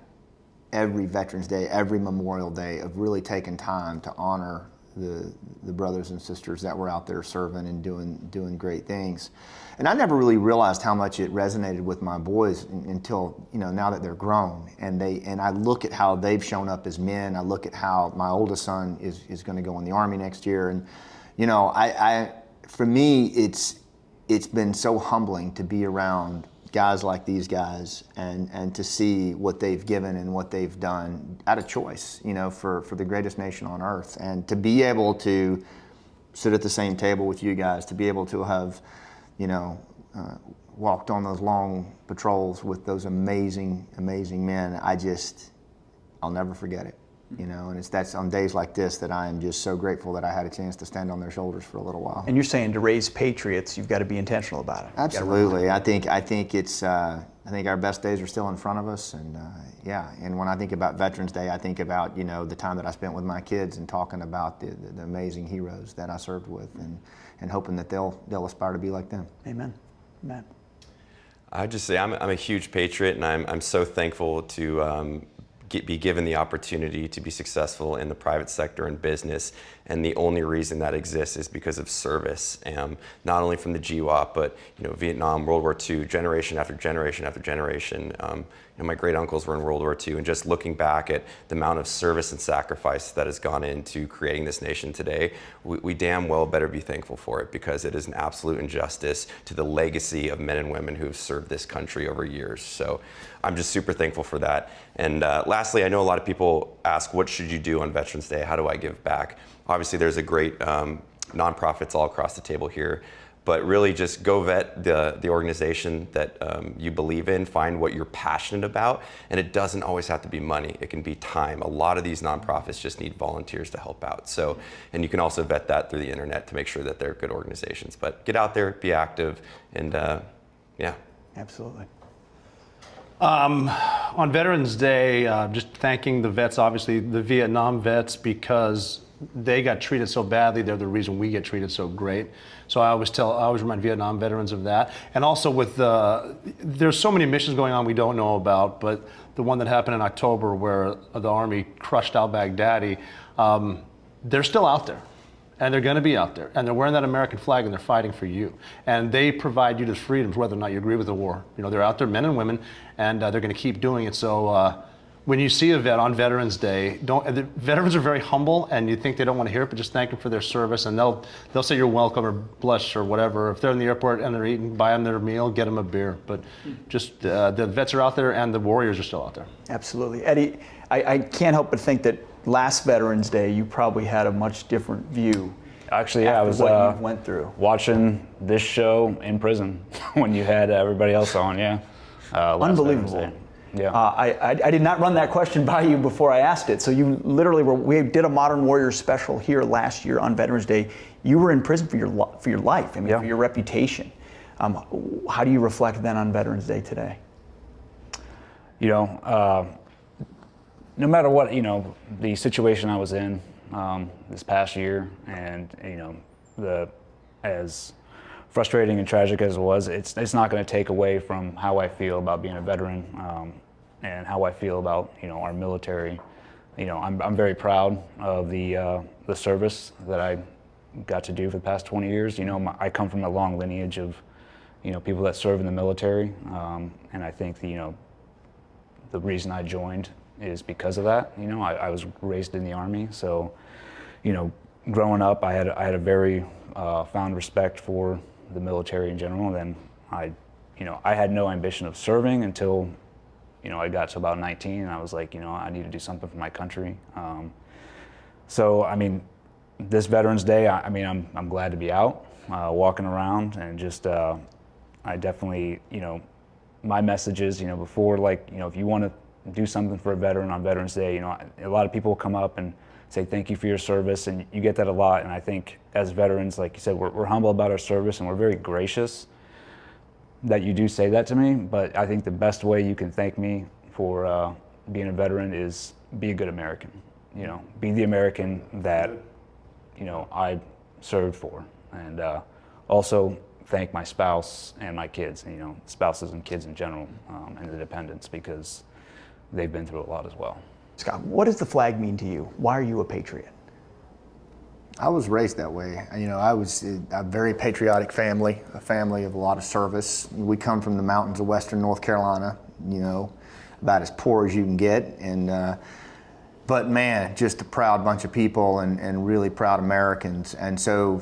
every Veterans Day, every Memorial Day, of really taking time to honor the brothers and sisters that were out there serving and doing great things. And I never really realized how much it resonated with my boys until now that they're grown, and I look at how they've shown up as men. I look at how my oldest son is going to go in the Army next year, and for me it's been so humbling to be around guys like these guys and to see what they've given and what they've done out of choice, for the greatest nation on earth. And to be able to sit at the same table with you guys, to be able to have, walked on those long patrols with those amazing, amazing men, I'll never forget it. And that's on days like this that I am just so grateful that I had a chance to stand on their shoulders for a little while. And you're saying to raise patriots, you've got to be intentional about it. Absolutely. I think it's I think our best days are still in front of us, and and when I think about Veterans Day, I think about the time that I spent with my kids and talking about the amazing heroes that I served with, and hoping that they'll aspire to be like them. Amen. Amen. I'd just say I'm a huge patriot, and I'm so thankful to be given the opportunity to be successful in the private sector and business. And the only reason that exists is because of service, not only from the GWAP, but Vietnam, World War II, generation after generation after generation. My great uncles were in World War II, and just looking back at the amount of service and sacrifice that has gone into creating this nation today, we damn well better be thankful for it, because it is an absolute injustice to the legacy of men and women who have served this country over years. So I'm just super thankful for that. And lastly, I know a lot of people ask, what should you do on Veterans Day? How do I give back? Obviously, there's a great nonprofits all across the table here. But really just go vet the organization that you believe in, find what you're passionate about, and it doesn't always have to be money. It can be time. A lot of these nonprofits just need volunteers to help out. So, and you can also vet that through the internet to make sure that they're good organizations. But get out there, be active, and yeah. Absolutely. On Veterans Day, just thanking the vets, obviously the Vietnam vets, because they got treated so badly. They're the reason we get treated so great. So I always remind Vietnam veterans of that. And also with there's so many missions going on we don't know about, but the one that happened in October where the Army crushed al-Baghdadi, they're still out there. And they're going to be out there, and they're wearing that American flag, and they're fighting for you. And they provide you the freedoms, whether or not you agree with the war. You know, they're out there, men and women, and they're going to keep doing it. So when you see a vet on Veterans Day, the veterans are very humble, and you think they don't want to hear it, but just thank them for their service, and they'll say you're welcome or bless or whatever. If they're in the airport and they're eating, buy them their meal, get them a beer. But just the vets are out there, and the warriors are still out there. Absolutely. Eddie, I can't help but think that last Veterans Day, you probably had a much different view. Actually, yeah, I was what you went through. Watching this show in prison when you had everybody else on, yeah. Last Unbelievable. Veterans Day. Yeah. I did not run that question by you before I asked it. So you literally we did a Modern Warriors special here last year on Veterans Day. You were in prison for your life, I mean, for your reputation. How do you reflect then on Veterans Day today? You know, no matter what, you know, the situation I was in this past year, and you know, as frustrating and tragic as it was, it's not going to take away from how I feel about being a veteran and how I feel about, you know, our military. You know, I'm very proud of the service that I got to do for the past 20 years. You know, I come from a long lineage of, you know, people that serve in the military, and I think you know, the reason I joined is because of that. You know, I was raised in the Army, so you know, growing up, I had a very found respect for the military in general. And then I had no ambition of serving until, you know, I got to about 19, and I was like, you know, I need to do something for my country. So I mean, this Veterans Day, I'm glad to be out, walking around, and just I definitely, you know, my message is, you know, before, like, you know, if you want to do something for a veteran on Veterans Day, you know, a lot of people will come up and say thank you for your service, and you get that a lot. And I think as veterans, like you said, we're humble about our service, and we're very gracious that you do say that to me. But I think the best way you can thank me for being a veteran is be a good American. You know, be the American that, you know, I served for, and also thank my spouse and my kids, and, you know, spouses and kids in general, and the dependents, because they've been through a lot as well. Scott, what does the flag mean to you? Why are you a patriot? I was raised that way. You know, I was a very patriotic family, a family of a lot of service. We come from the mountains of western North Carolina, you know, about as poor as you can get. And but man, just a proud bunch of people, and really proud Americans. And so,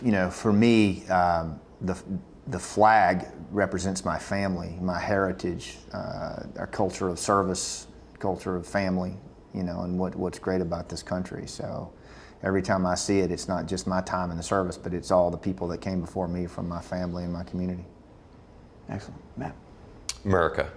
you know, for me, the flag represents my family, my heritage, our culture of service, culture of family, you know, and what's great about this country. So every time I see it, it's not just my time in the service, but it's all the people that came before me from my family and my community. Excellent. Matt? America.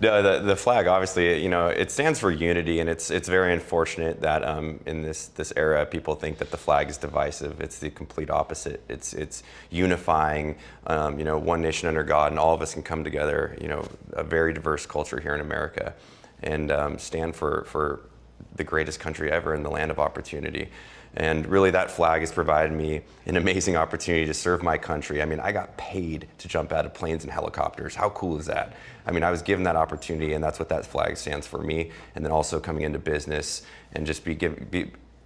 No, the flag, obviously, you know, it stands for unity, and it's very unfortunate that in this era, people think that the flag is divisive. It's the complete opposite. It's unifying, you know, one nation under God, and all of us can come together, you know, a very diverse culture here in America, and stand for the greatest country ever in the land of opportunity. And really, that flag has provided me an amazing opportunity to serve my country. I mean, I got paid to jump out of planes and helicopters. How cool is that? I mean, I was given that opportunity, and that's what that flag stands for me. And then also coming into business and just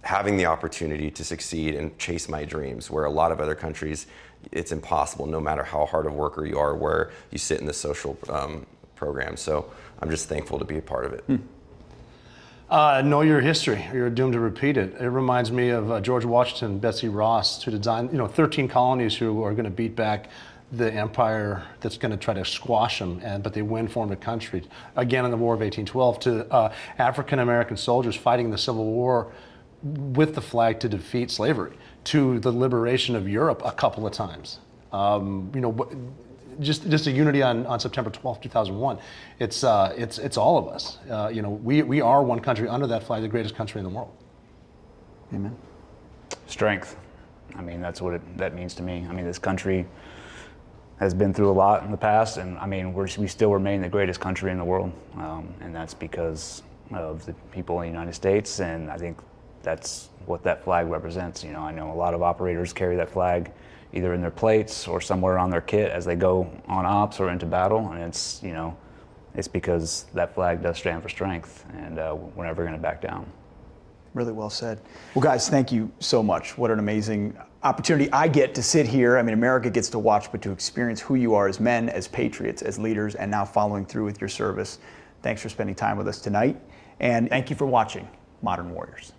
having the opportunity to succeed and chase my dreams, where a lot of other countries, it's impossible, no matter how hard of a worker you are, where you sit in the social program. So I'm just thankful to be a part of it. Know your history, or you're doomed to repeat it. It reminds me of George Washington, Betsy Ross, who designed, you know, 13 colonies who are going to beat back the empire that's going to try to squash them, but they win, formed a country. Again, in the War of 1812, to African American soldiers fighting in the Civil War, with the flag to defeat slavery, to the liberation of Europe a couple of times. Just a unity on September 12, 2001. It's all of us. We are one country under that flag, the greatest country in the world. Amen. Strength. I mean, that's what that means to me. I mean, this country has been through a lot in the past, and I mean, we still remain the greatest country in the world, and that's because of the people in the United States, and I think that's what that flag represents. I know a lot of operators carry that flag either in their plates or somewhere on their kit as they go on ops or into battle, and it's because that flag does stand for strength, and we're never going to back down. Really well said. Well, guys, thank you so much. What an amazing opportunity I get to sit here. I mean, America gets to watch, but to experience who you are as men, as patriots, as leaders, and now following through with your service. Thanks for spending time with us tonight, and thank you for watching Modern Warriors.